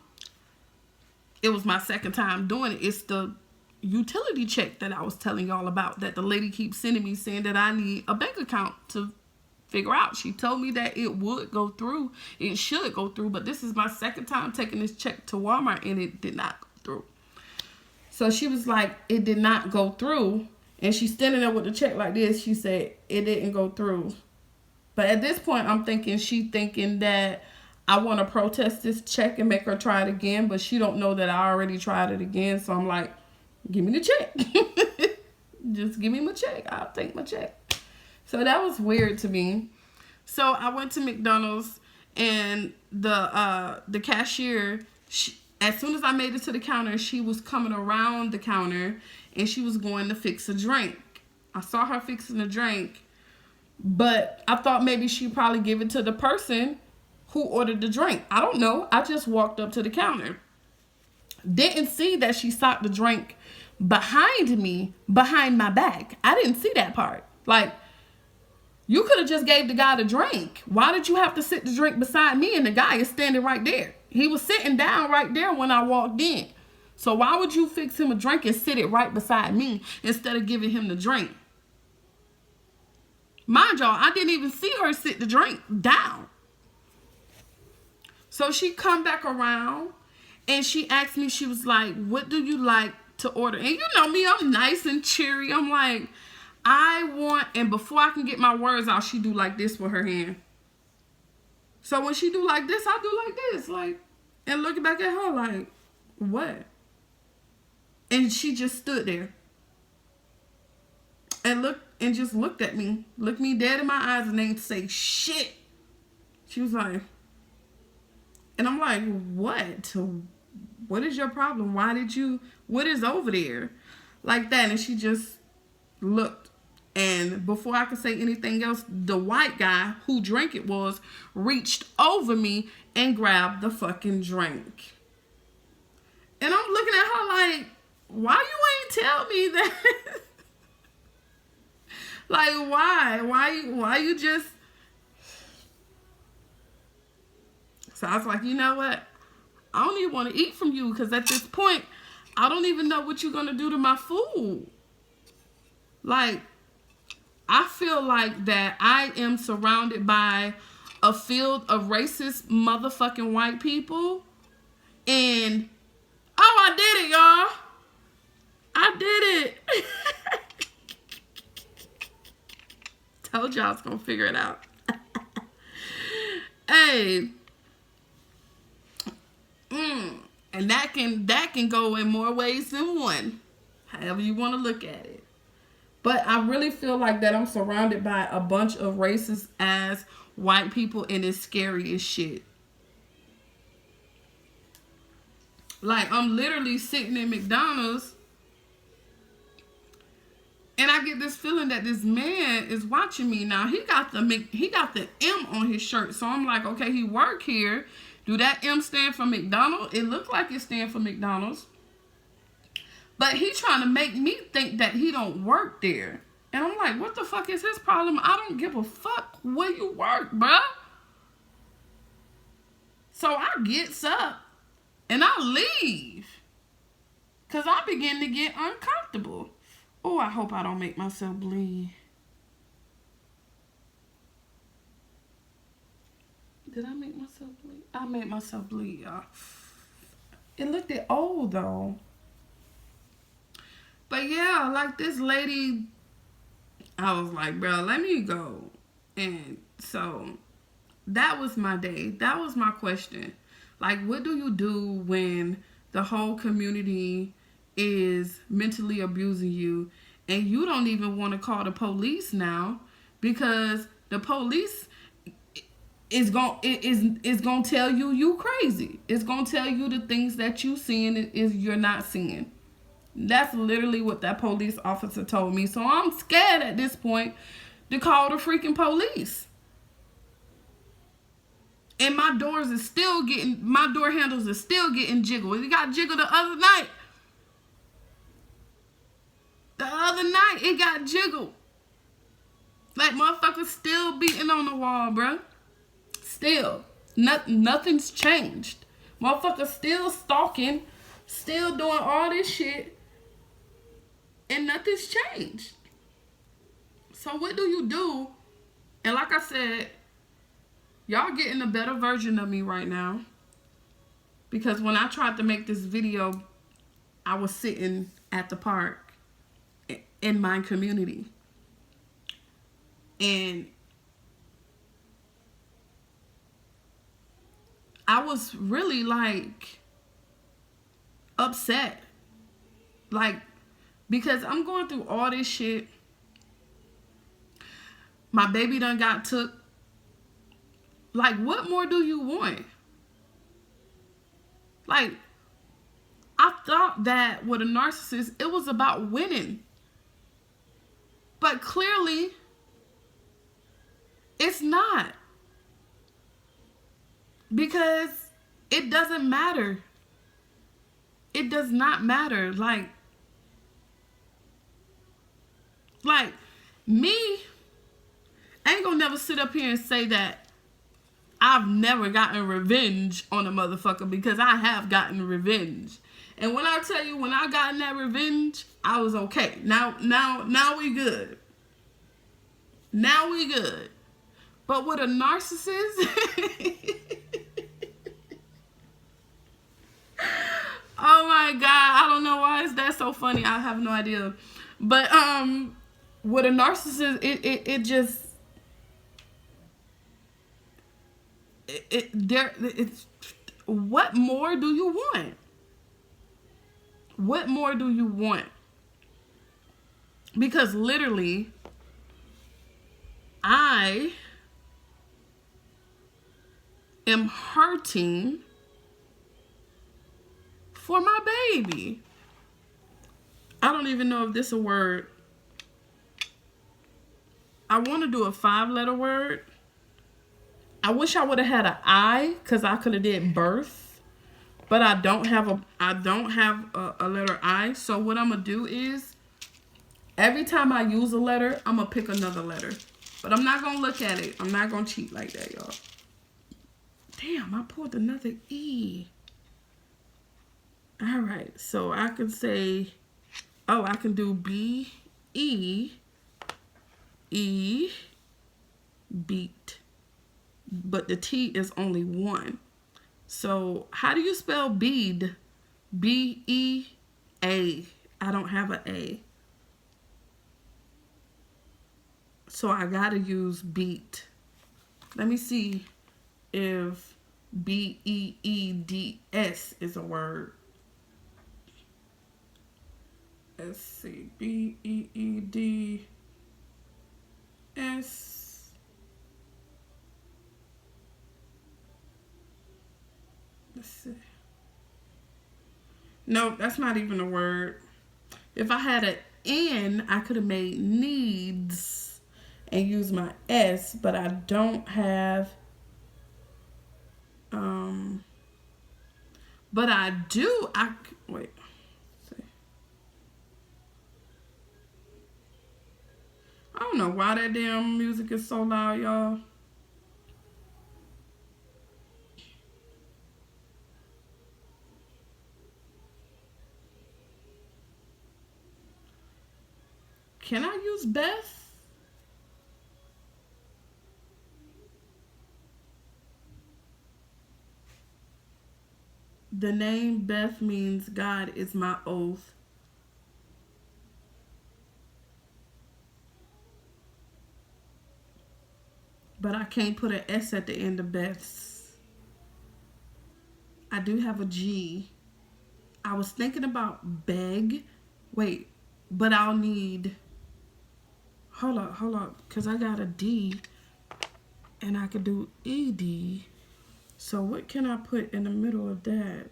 it was my second time doing it. It's the utility check that I was telling y'all about that the lady keeps sending me, saying that I need a bank account to figure out. She told me that it would go through. It should go through, but this is my second time taking this check to Walmart, and it did not go through. So she was like, it did not go through. And she's standing there with the check like this. She said, it didn't go through. But at this point, I'm thinking she thinking that I want to protest this check and make her try it again, but she don't know that I already tried it again. So I'm like, give me the check. Just give me my check. I'll take my check. So that was weird to me. So I went to McDonald's, and the cashier, as soon as I made it to the counter, she was coming around the counter, and she was going to fix a drink. I saw her fixing a drink, but I thought maybe she'd probably give it to the person who ordered the drink. I don't know. I just walked up to the counter. Didn't see that she stopped the drink behind me, behind my back. I didn't see that part. Like, you could have just gave the guy the drink. Why did you have to sit the drink beside me and the guy is standing right there? He was sitting down right there when I walked in. So why would you fix him a drink and sit it right beside me instead of giving him the drink? Mind y'all, I didn't even see her sit the drink down. So she come back around and she asked me, she was like, what do you like to order? And you know me, I'm nice and cheery. I'm like, I want, and before I can get my words out, she do like this with her hand. So when she do like this, I do like this, like, and looking back at her like, what? And she just stood there and just looked at me, looked me dead in my eyes, and ain't say shit. She was like, and I'm like, what? What is your problem? What is over there? Like that. And she just looked. And before I could say anything else, the white guy who drank it reached over me and grabbed the fucking drink. And I'm looking at her like, why you ain't tell me that? Like, why? Why you just... So I was like, you know what? I don't even want to eat from you, because at this point, I don't even know what you're going to do to my food. Like, I feel like that I am surrounded by a field of racist motherfucking white people. And, oh, I did it, y'all. I did it. Told y'all I was going to figure it out. Hey. And that can go in more ways than one. However you want to look at it. But I really feel like that I'm surrounded by a bunch of racist ass white people, and it's scary as shit. Like, I'm literally sitting in McDonald's, and I get this feeling that this man is watching me. Now, he got the M on his shirt. So I'm like, okay, he work here. Do that M stand for McDonald's? It looked like it stand for McDonald's. But he trying to make me think that he don't work there. And I'm like, what the fuck is his problem? I don't give a fuck where you work, bruh. So I gets up and I leave. Because I begin to get uncomfortable. Oh, I hope I don't make myself bleed. Did I make myself bleed? I made myself bleed, y'all. It looked old, though. But yeah, like this lady, I was like, bro, let me go. And so that was my day. That was my question. Like, what do you do when the whole community is mentally abusing you and you don't even want to call the police now because the police is going to tell you crazy. It's going to tell you the things that you seeing is you're not seeing. That's literally what that police officer told me. So I'm scared at this point to call the freaking police. And my door handles are still getting jiggled. It got jiggled the other night. The other night, it got jiggled. Like, motherfuckers still beating on the wall, bruh. Still. Nothing's changed. Motherfuckers still stalking. Still doing all this shit. And nothing's changed. So what do you do? And like I said, y'all getting a better version of me right now. Because when I tried to make this video, I was sitting at the park in my community. And I was really like upset. Like, because I'm going through all this shit. My baby done got took. Like, what more do you want? Like, I thought that with a narcissist, it was about winning. But clearly, it's not. Because it doesn't matter. It does not matter. Like me, I ain't gonna never sit up here and say that I've never gotten revenge on a motherfucker, because I have gotten revenge. And when I tell you, when I gotten that revenge, I was okay. Now we good. Now we good. But with a narcissist, oh my God, I don't know why is that so funny. I have no idea. But with a narcissist, it's what more do you want? What more do you want? Because literally, I am hurting for my baby. I don't even know if this is a word. I want to do a 5-letter word. I wish I would have had an I, because I could have did birth. But I don't have a letter I. So what I'm going to do is, every time I use a letter, I'm going to pick another letter. But I'm not going to look at it. I'm not going to cheat like that, y'all. Damn, I pulled another E. All right, so I can say, I can do B, E, E, beat. But the T is only one. So how do you spell bead? B-E-A. I don't have an A. So I gotta use beat. Let me see if B-E-E-D-S is a word. Let's see. B-E-E-D-S. Let's see. No, that's not even a word. If I had an N, I could have made needs and used my S, but I don't have, but I do, wait. See. I don't know why that damn music is so loud, y'all. Can I use Beth? The name Beth means God is my oath. But I can't put an S at the end of Beth's. I do have a G. I was thinking about beg. Wait, but I'll need... Hold up. Because I got a D. And I could do ED. So what can I put in the middle of that?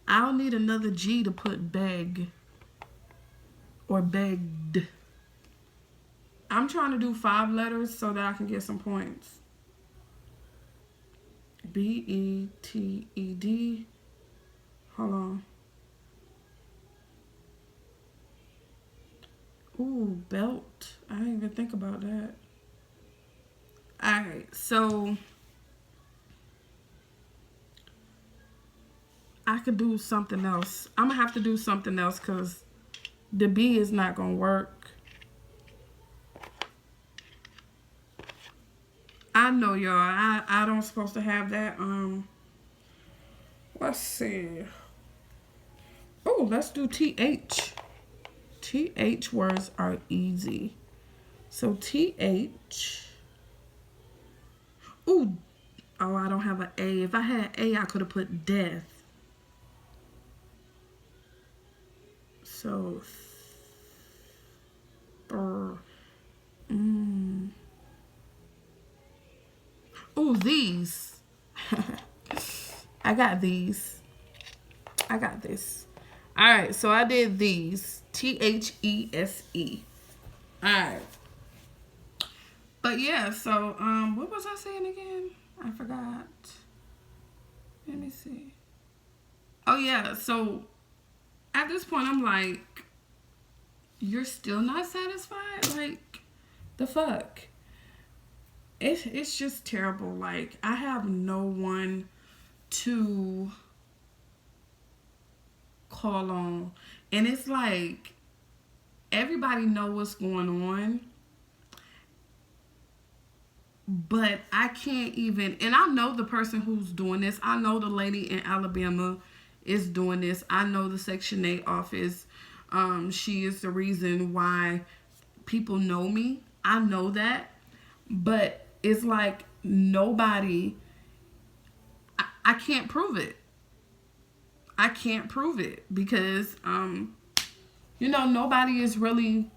I'll need another G to put beg. Or begged. I'm trying to do 5 letters so that I can get some points. B-E-T-E-D. Hold on. Ooh, belt. I didn't even think about that. Alright, so I could do something else. I'm going to have to do something else because the B is not going to work. I know, y'all. I don't supposed to have that. Let's see. Oh, let's do TH. TH words are easy. So TH. Ooh. Oh, I don't have an A. If I had A, I could have put death. So. Ooh, these. I got these. I got this. Alright, so I did these. T-H-E-S-E. Alright. But yeah, so what was I saying again? I forgot. Let me see. Oh yeah, so at this point I'm like, you're still not satisfied? Like, the fuck? It's just terrible. Like, I have no one to call on. And it's like, everybody know what's going on. But I can't even, and I know the person who's doing this. I know the lady in Alabama is doing this. I know the Section 8 office. She is the reason why people know me. I know that. But it's like nobody, I can't prove it. I can't prove it because, you know, nobody is really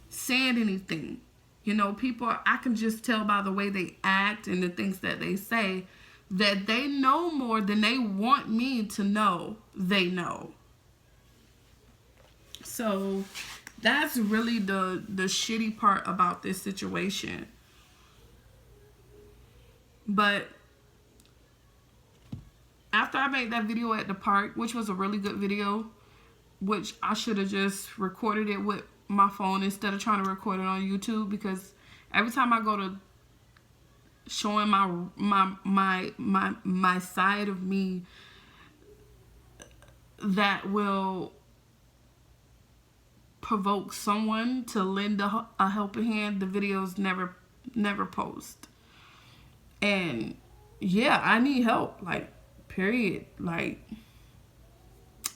saying anything. You know, people, I can just tell by the way they act and the things that they say that they know more than they want me to know they know. So that's really the shitty part about this situation. But after I made that video at the park, which was a really good video, which I should have just recorded it with my phone instead of trying to record it on YouTube, because every time I go to showing my side of me that will provoke someone to lend a helping hand, the videos never post. And yeah, I need help, like, period. Like,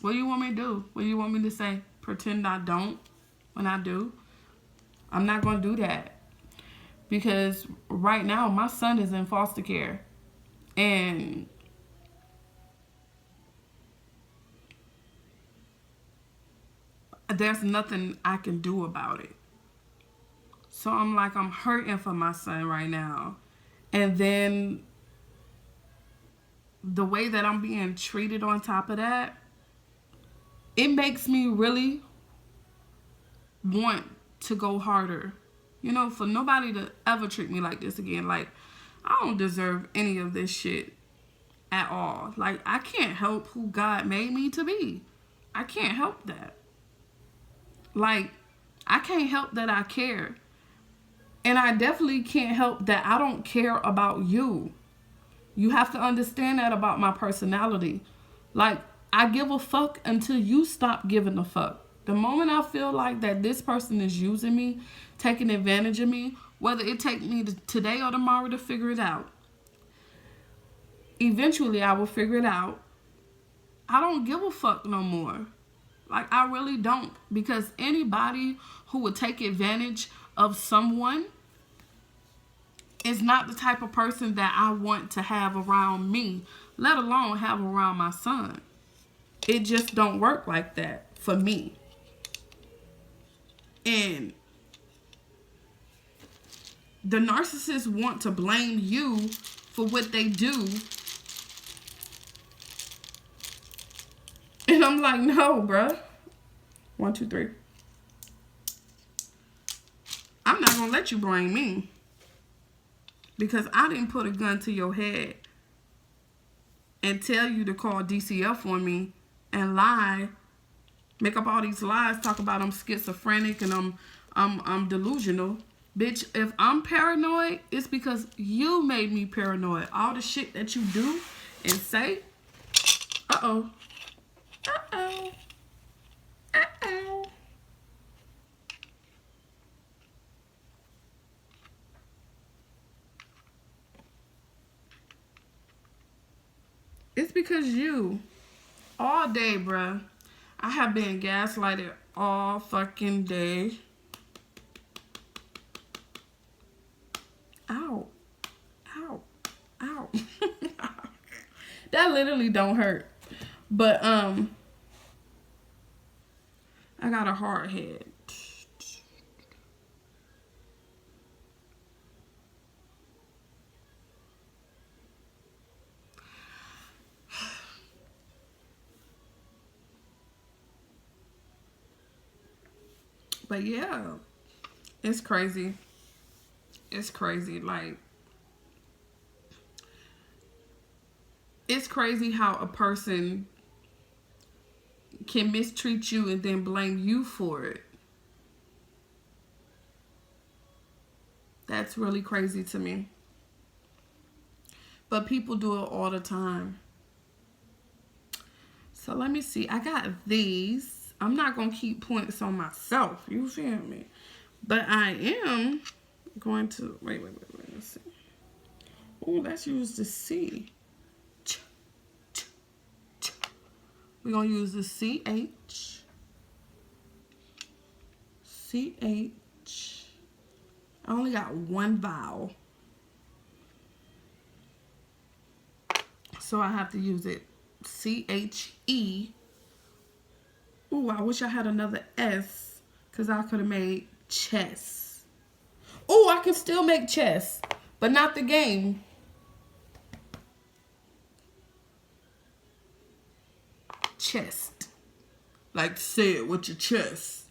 what do you want me to do? What do you want me to say? Pretend I don't when I do? I'm not going to do that. Because right now, my son is in foster care. And there's nothing I can do about it. So I'm like, I'm hurting for my son right now. And then the way that I'm being treated on top of that, it makes me really want to go harder. You know, for nobody to ever treat me like this again. Like, I don't deserve any of this shit at all. Like, I can't help who God made me to be. I can't help that. Like, I can't help that I care. And I definitely can't help that I don't care about you. You have to understand that about my personality. Like, I give a fuck until you stop giving a fuck. The moment I feel like that this person is using me, taking advantage of me, whether it take me today or tomorrow to figure it out, eventually I will figure it out. I don't give a fuck no more. Like, I really don't. Because anybody who would take advantage of someone is not the type of person that I want to have around me, let alone have around my son. It just don't work like that for me. And the narcissists want to blame you for what they do. And I'm like, no, bruh. 1, 2, 3. I'm not going to let you blame me. Because I didn't put a gun to your head and tell you to call DCF on me and lie. Make up all these lies, talk about I'm schizophrenic and I'm delusional. Bitch, if I'm paranoid, it's because you made me paranoid. All the shit that you do and say. Uh-oh. Uh-oh. Uh-oh. It's because you, all day, bruh. I have been gaslighted all fucking day. Ow. Ow. Ow. That literally don't hurt. But, I got a hard head. But yeah, it's crazy. It's crazy. Like, it's crazy how a person can mistreat you and then blame you for it. That's really crazy to me. But people do it all the time. So let me see. I got these. I'm not going to keep points on myself. You feel me? But I am going to... Wait. Let's see. Oh, let's use the C. We're going to use the CH. CH. I only got one vowel. So I have to use it. CHE. Ooh, I wish I had another S. Because I could have made chess. Ooh, I can still make chess. But not the game. Chest. Like say it with your chest.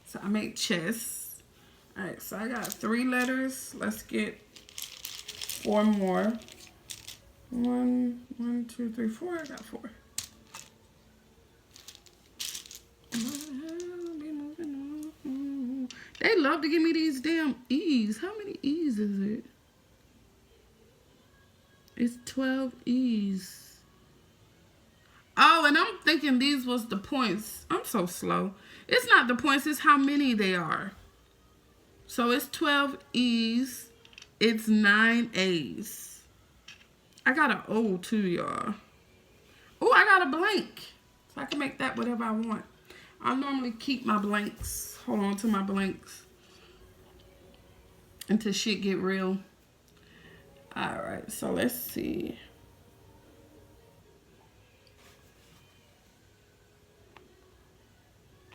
So I make chess. Alright, so I got 3 letters. Let's get 4 more. 1, 2, 3, 4. I got 4. They love to give me these damn E's. How many E's is it? It's 12 E's. Oh, and I'm thinking these was the points. I'm so slow. It's not the points, it's how many they are. So it's 12 E's. It's 9 A's. I got an O too, y'all. Oh, I got a blank. So I can make that whatever I want. I normally keep my blanks. Hold on to my blanks. Until shit get real. Alright, so let's see.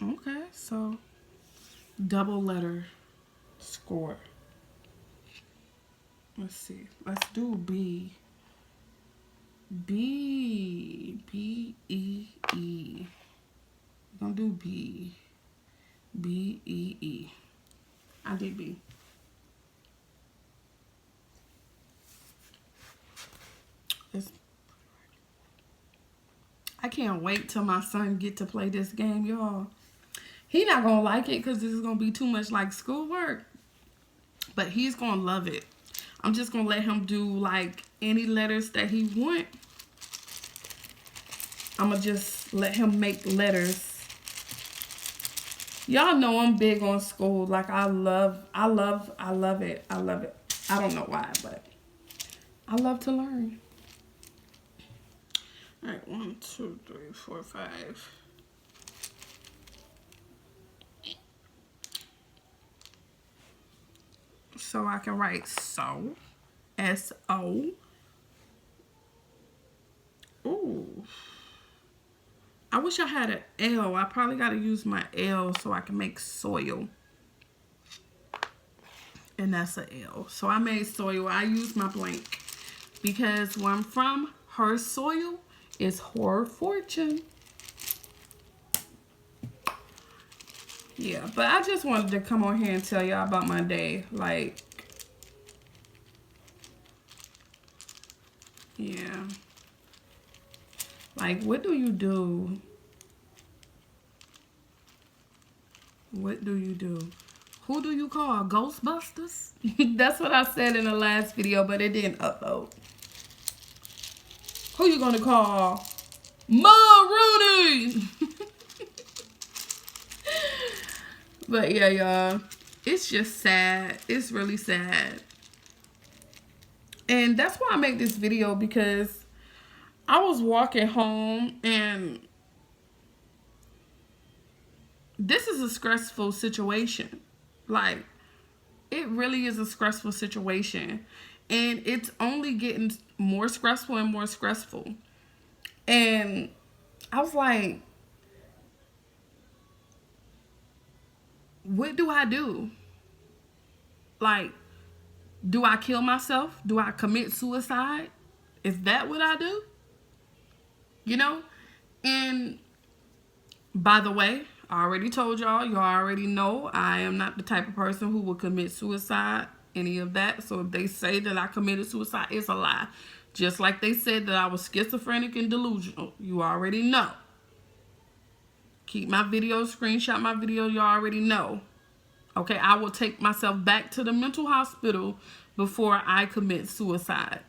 Okay, so double letter score. Let's see. Let's do B. B. B-E-E. We're gonna do B. B-E-E. I did B. I can't wait till my son get to play this game, y'all. He not gonna like it because this is gonna be too much like schoolwork. But he's gonna love it. I'm just gonna let him do like any letters that he want. I'm going to just let him make letters. Y'all know I'm big on school. Like, I love it. I love it. I don't know why, but I love to learn. All right, 1, 2, 3, 4, 5. So I can write so, S-O. Ooh. I wish I had an L. I probably got to use my L so I can make soil. And that's an L. So I made soil. I used my blank. Because where I'm from, her soil is her fortune. Yeah, but I just wanted to come on here and tell y'all about my day. Like, yeah. Like, what do you do? What do you do? Who do you call? Ghostbusters? That's what I said in the last video, but it didn't upload. Who you gonna call? Rooney! But yeah, y'all. It's just sad. It's really sad. And that's why I make this video, because I was walking home and this is a stressful situation. Like, it really is a stressful situation. And it's only getting more stressful and more stressful. And I was like, what do I do? Like, do I kill myself? Do I commit suicide? Is that what I do? You know? And by the way, I already told y'all, you already know I am not the type of person who will commit suicide, any of that. So if they say that I committed suicide, it's a lie. Just like they said that I was schizophrenic and delusional. You already know. Keep my videos, screenshot my video, you already know. Okay, I will take myself back to the mental hospital before I commit suicide.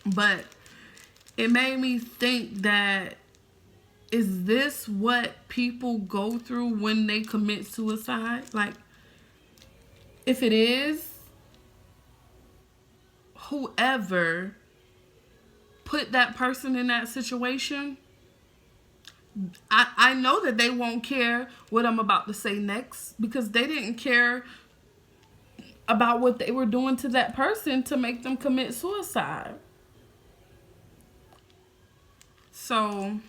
But it made me think that, is this what people go through when they commit suicide? Like, if it is, whoever put that person in that situation, I know that they won't care what I'm about to say next, because they didn't care about what they were doing to that person to make them commit suicide. So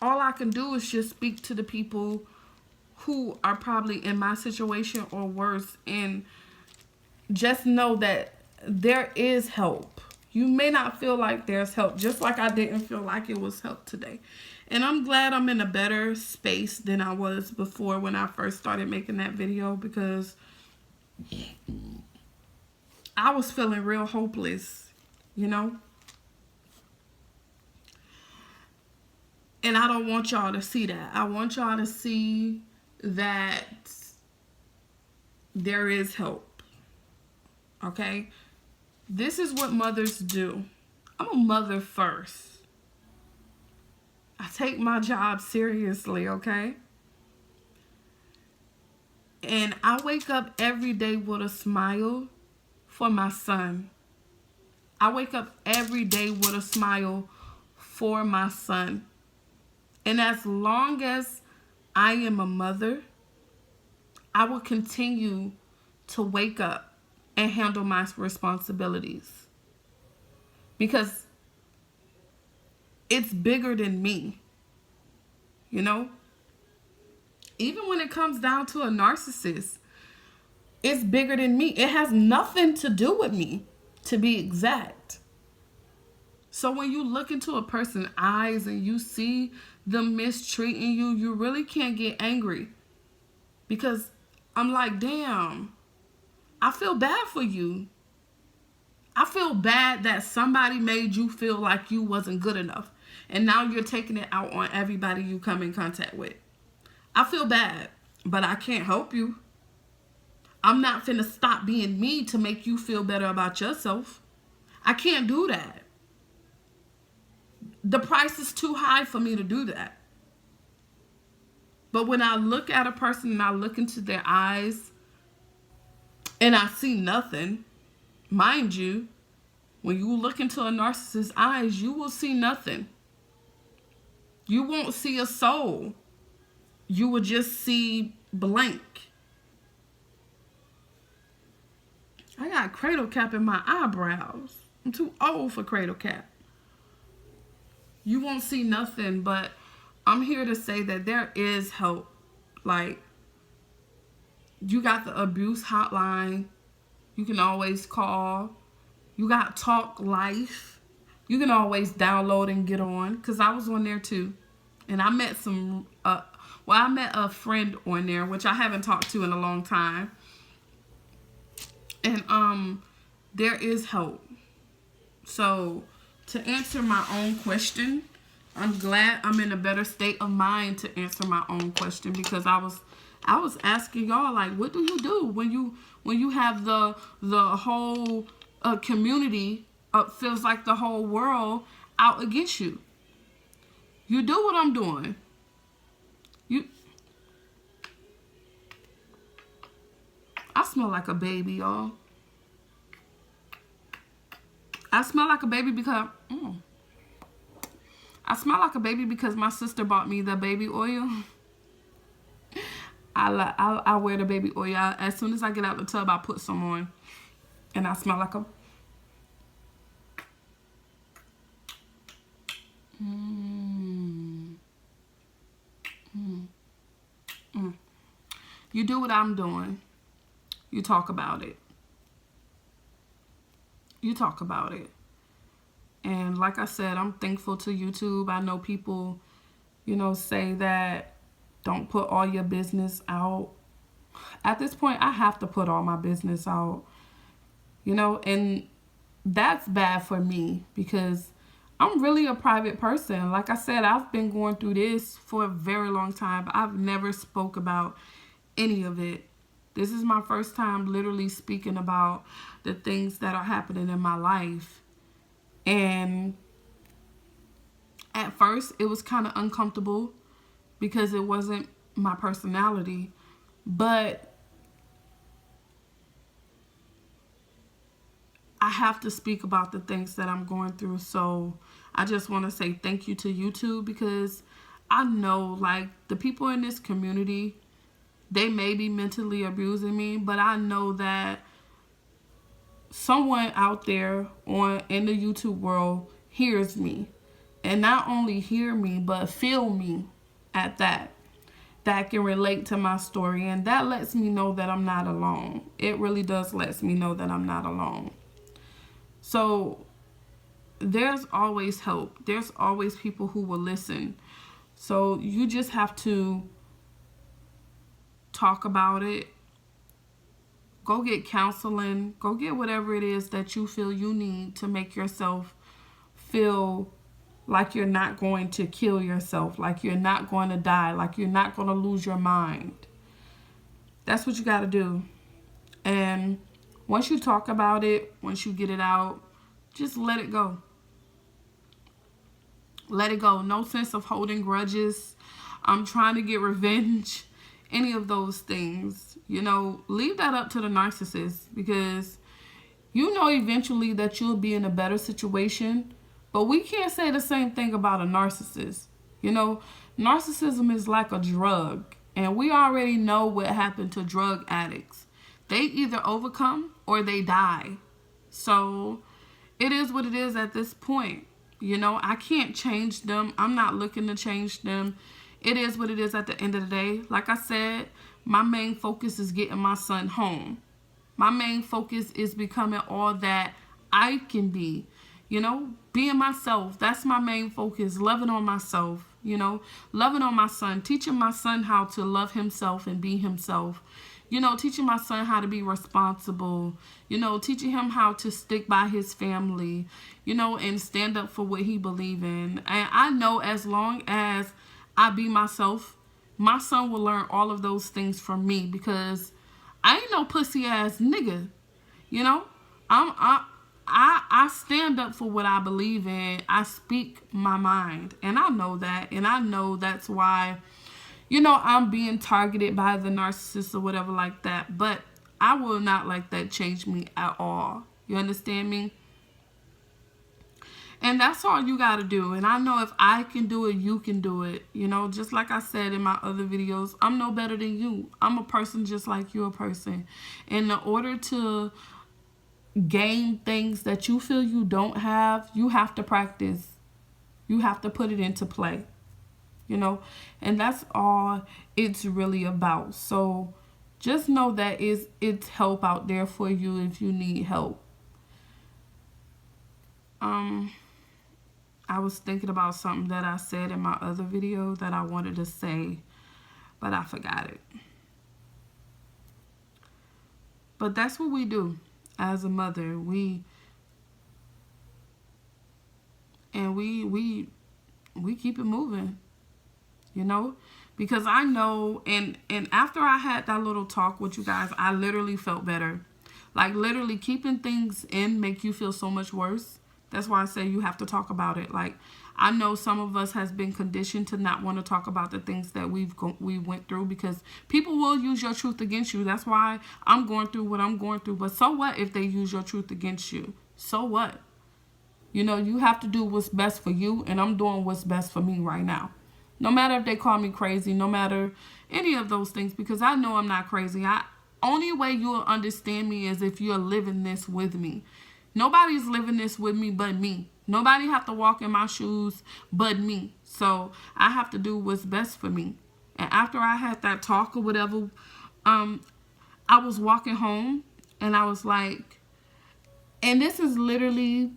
all I can do is just speak to the people who are probably in my situation or worse, and just know that there is help. You may not feel like there's help, just like I didn't feel like it was help today. And I'm glad I'm in a better space than I was before when I first started making that video, because I was feeling real hopeless, you know? And I don't want y'all to see that. I want y'all to see that there is hope. Okay? This is what mothers do. I'm a mother first. I take my job seriously, okay? And I wake up every day with a smile for my son. I wake up every day with a smile for my son. And as long as I am a mother, I will continue to wake up and handle my responsibilities. Because it's bigger than me, you know? Even when it comes down to a narcissist, it's bigger than me. It has nothing to do with me, to be exact. So when you look into a person's eyes and you see them mistreating you, you really can't get angry. Because I'm like, damn, I feel bad for you. I feel bad that somebody made you feel like you wasn't good enough. And now you're taking it out on everybody you come in contact with. I feel bad, but I can't help you. I'm not finna stop being me to make you feel better about yourself. I can't do that. the price is too high for me to do that. But when I look at a person and I look into their eyes and I see nothing, mind you, when you look into a narcissist's eyes, you will see nothing. You won't see a soul. You will just see blank. I got cradle cap in my eyebrows. I'm too old for cradle cap. You won't see nothing, but I'm here to say that there is help. Like, you got the abuse hotline. You can always call. You got Talk Life. You can always download and get on. Because I was on there too. And I met I met a friend on there, which I haven't talked to in a long time. And there is help. So, to answer my own question, I'm glad I'm in a better state of mind to answer my own question, because I was asking y'all, like, what do you do when you have the whole community feels like the whole world out against you? You do what I'm doing. I smell like a baby, y'all. I smell like a baby because my sister bought me the baby oil. I wear the baby oil. As soon as I get out the tub, I put some on, and I smell like a. You do what I'm doing. You talk about it. You talk about it. And like I said, I'm thankful to YouTube. I know people, say that don't put all your business out. At this point, I have to put all my business out. And that's bad for me, because I'm really a private person. Like I said, I've been going through this for a very long time. I've never spoke about any of it. This is my first time literally speaking about the things that are happening in my life. And at first, it was kind of uncomfortable because it wasn't my personality. But I have to speak about the things that I'm going through. So I just want to say thank you to YouTube, because I know, like, the people in this community, they may be mentally abusing me, but I know that someone out there in the YouTube world hears me. And not only hear me, but feel me at that can relate to my story. And that lets me know that I'm not alone. It really does let me know that I'm not alone. So there's always help. There's always people who will listen. So you just have to talk about it. Go get counseling. Go get whatever it is that you feel you need to make yourself feel like you're not going to kill yourself, like you're not going to die, like you're not going to lose your mind. That's what you got to do. And once you talk about it, once you get it out, just let it go. Let it go. No sense of holding grudges. I'm trying to get revenge. Any of those things. Leave that up to the narcissist, because eventually that you'll be in a better situation. But we can't say the same thing about a narcissist. Narcissism is like a drug. And we already know what happened to drug addicts. They either overcome or they die. So it is what it is at this point. I can't change them. I'm not looking to change them. It is what it is at the end of the day. Like I said, my main focus is getting my son home. My main focus is becoming all that I can be. Being myself. That's my main focus. Loving on myself. Loving on my son. Teaching my son how to love himself and be himself. Teaching my son how to be responsible. Teaching him how to stick by his family. And stand up for what he believes in. And I know as long as I be myself, my son will learn all of those things from me, because I ain't no pussy ass nigga. I stand up for what I believe in. I speak my mind. And I know that. And I know that's why, I'm being targeted by the narcissist or whatever like that. But I will not let that change me at all. You understand me? And that's all you got to do. And I know if I can do it, you can do it. Just like I said in my other videos, I'm no better than you. I'm a person just like you're a person. And in order to gain things that you feel you don't have, you have to practice. You have to put it into play. And that's all it's really about. So just know that it's help out there for you if you need help. I was thinking about something that I said in my other video that I wanted to say, but I forgot it. But that's what we do as a mother. We keep it moving, because I know, and after I had that little talk with you guys, I literally felt better. Like, literally, keeping things in make you feel so much worse. That's why I say you have to talk about it. Like, I know some of us has been conditioned to not want to talk about the things that we went through, because people will use your truth against you. That's why I'm going through what I'm going through. But so what if they use your truth against you? So what? You have to do what's best for you, and I'm doing what's best for me right now. No matter if they call me crazy, no matter any of those things, because I know I'm not crazy. Only way you'll understand me is if you're living this with me. Nobody's living this with me but me. Nobody have to walk in my shoes but me. So I have to do what's best for me. And after I had that talk or whatever, I was walking home and I was like, and this is literally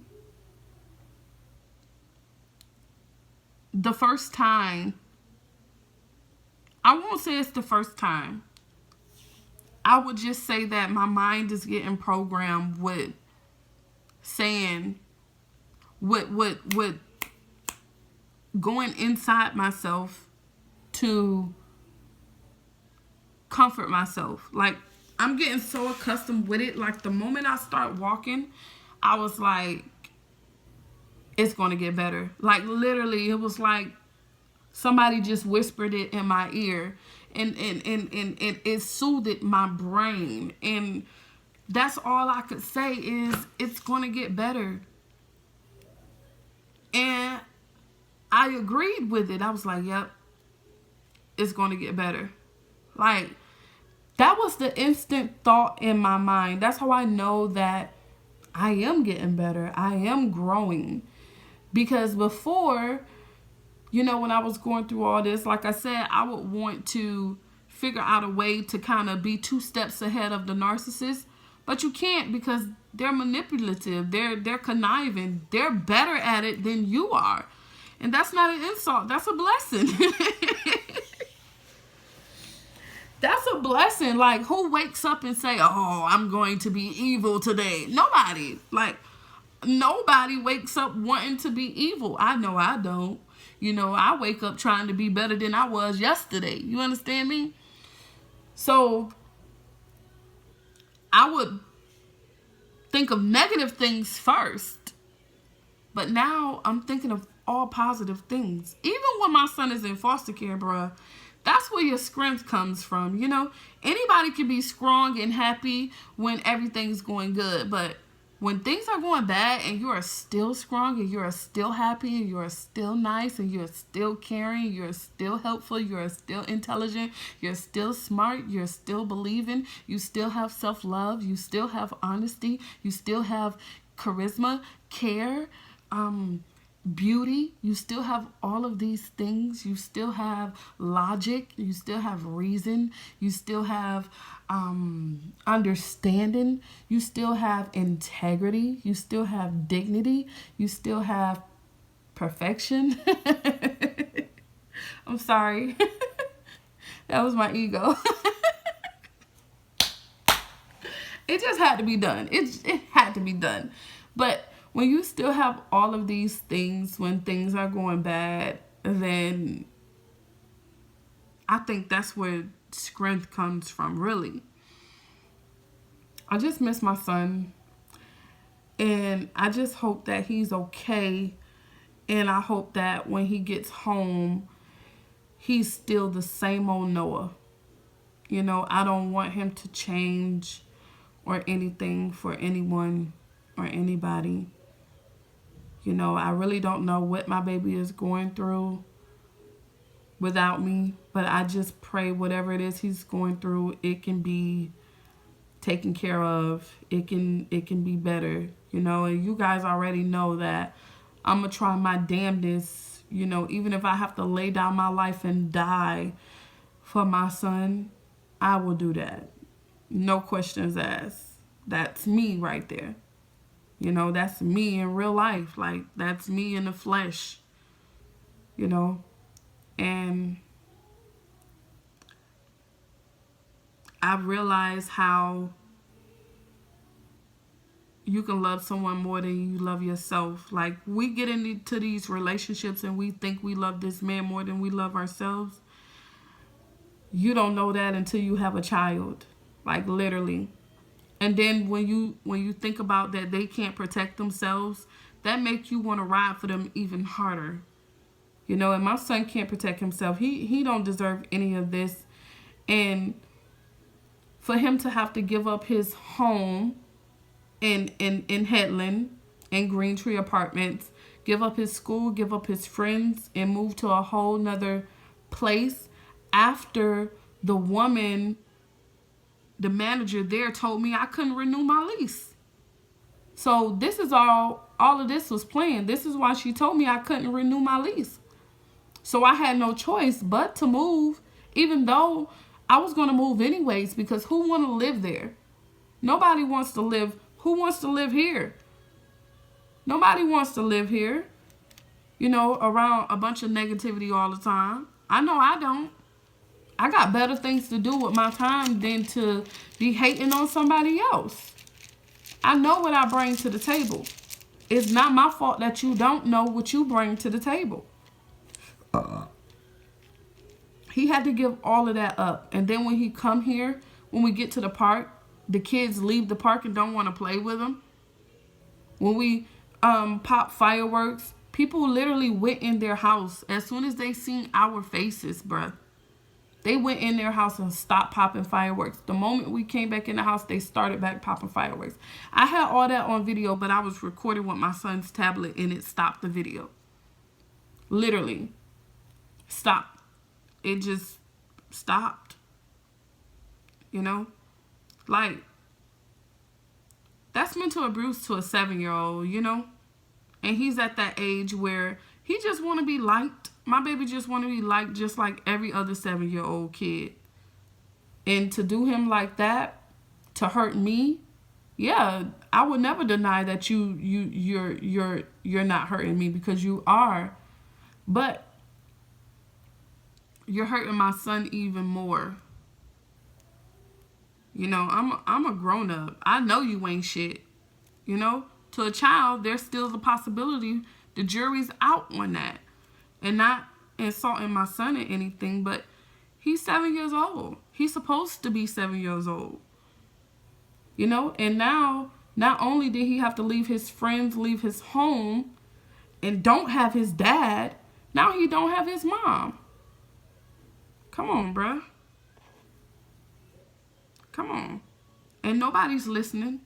the first time. I won't say it's the first time. I would just say that my mind is getting programmed with saying what going inside myself to comfort myself. Like, I'm getting so accustomed with it. Like, the moment I start walking, I was like, it's going to get better. Like, literally, it was like somebody just whispered it in my ear, and it soothed my brain. And that's all I could say is it's going to get better. And I agreed with it. I was like, yep, it's going to get better. Like, that was the instant thought in my mind. That's how I know that I am getting better. I am growing. Because before, when I was going through all this, like I said, I would want to figure out a way to kind of be 2 steps ahead of the narcissist. But you can't, because they're manipulative. They're conniving. They're better at it than you are. And that's not an insult. That's a blessing. That's a blessing. Like, who wakes up and say, oh, I'm going to be evil today? Nobody. Like, nobody wakes up wanting to be evil. I know I don't. I wake up trying to be better than I was yesterday. You understand me? So I would think of negative things first. But now I'm thinking of all positive things. Even when my son is in foster care, bruh, that's where your strength comes from. Anybody can be strong and happy when everything's going good. But when things are going bad and you are still strong and you are still happy and you are still nice and you're still caring, you're still helpful, you're still intelligent, you're still smart, you're still believing, you still have self-love, you still have honesty, you still have charisma, care, beauty, you still have all of these things, you still have logic, you still have reason, you still have understanding, you still have integrity, you still have dignity, you still have perfection. I'm sorry. That was my ego. It just had to be done. It had to be done. But when you still have all of these things, when things are going bad, then I think that's where strength comes from, really. I just miss my son. And I just hope that he's okay. And I hope that when he gets home, he's still the same old Noah. You know, I don't want him to change or anything for anyone or anybody. You know, I really don't know what my baby is going through without me, but I just pray whatever it is he's going through, it can be taken care of. It can be better, you know. And you guys already know that I'm gonna try my damnedest, you know, even if I have to lay down my life and die for my son, I will do that. No questions asked. That's me right there. You know, that's me in real life. Like, that's me in the flesh, you know. And I realize how you can love someone more than you love yourself. Like, we get into these relationships and we think we love this man more than we love ourselves. You don't know that until you have a child. Like, literally. And then when you think about that they can't protect themselves, that makes you want to ride for them even harder. You know, and my son can't protect himself. He don't deserve any of this. And for him to have to give up his home in Headland and Green Tree Apartments, give up his school, give up his friends, and move to a whole nother place after the woman, the manager there, told me I couldn't renew my lease. So this is all of this was planned. This is why she told me I couldn't renew my lease. So I had no choice but to move, even though I was going to move anyways, because who want to live there? Nobody wants to live. Who wants to live here? Nobody wants to live here, you know, around a bunch of negativity all the time. I know I don't. I got better things to do with my time than to be hating on somebody else. I know what I bring to the table. It's not my fault that you don't know what you bring to the table. He had to give all of that up. And then when he come here, when we get to the park, the kids leave the park and don't want to play with him. When we pop fireworks, people literally went in their house as soon as they seen our faces, bruh. They went in their house and stopped popping fireworks. The moment we came back in the house, they started back popping fireworks. I had all that on video, but I was recording with my son's tablet and it stopped the video. Literally. Stopped. It just stopped. You know? Like, that's mental abuse to a 7-year-old, you know? And he's at that age where he just want to be liked. My baby just want to be liked just like every other 7-year-old kid. And to do him like that, to hurt me, yeah, I would never deny that you're not hurting me, because you are. But you're hurting my son even more. You know, I'm a grown up. I know you ain't shit. You know, to a child, there's still the possibility the jury's out on that. And not insulting my son or anything, but he's 7 years old. He's supposed to be 7 years old. You know, and now, not only did he have to leave his friends, leave his home, and don't have his dad, now he don't have his mom. Come on, bruh. Come on. And nobody's listening.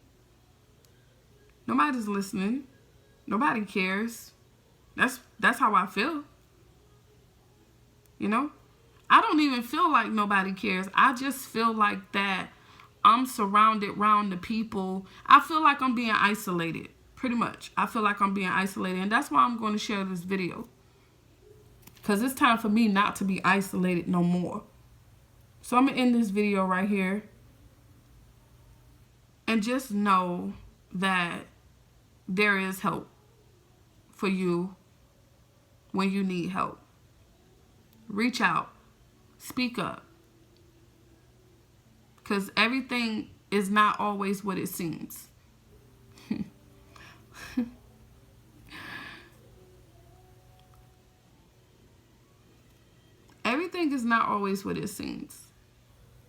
Nobody's listening. Nobody cares. That's how I feel. You know? I don't even feel like nobody cares. I just feel like that I'm surrounded around the people. I feel like I'm being isolated. Pretty much. I feel like I'm being isolated. And that's why I'm going to share this video. Because it's time for me not to be isolated no more. So I'm going to end this video right here. And just know that there is help for you when you need help. Reach out. Speak up. Because everything is not always what it seems. Everything is not always what it seems.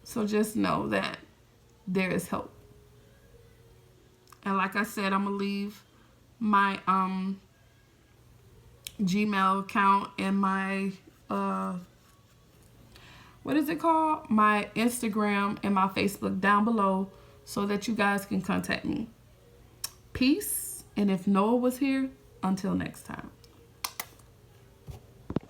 So just know that there is help. And like I said, I'm going to leave my Gmail account and my what is it called? My Instagram and my Facebook down below so that you guys can contact me. Peace. And if Noah was here, until next time.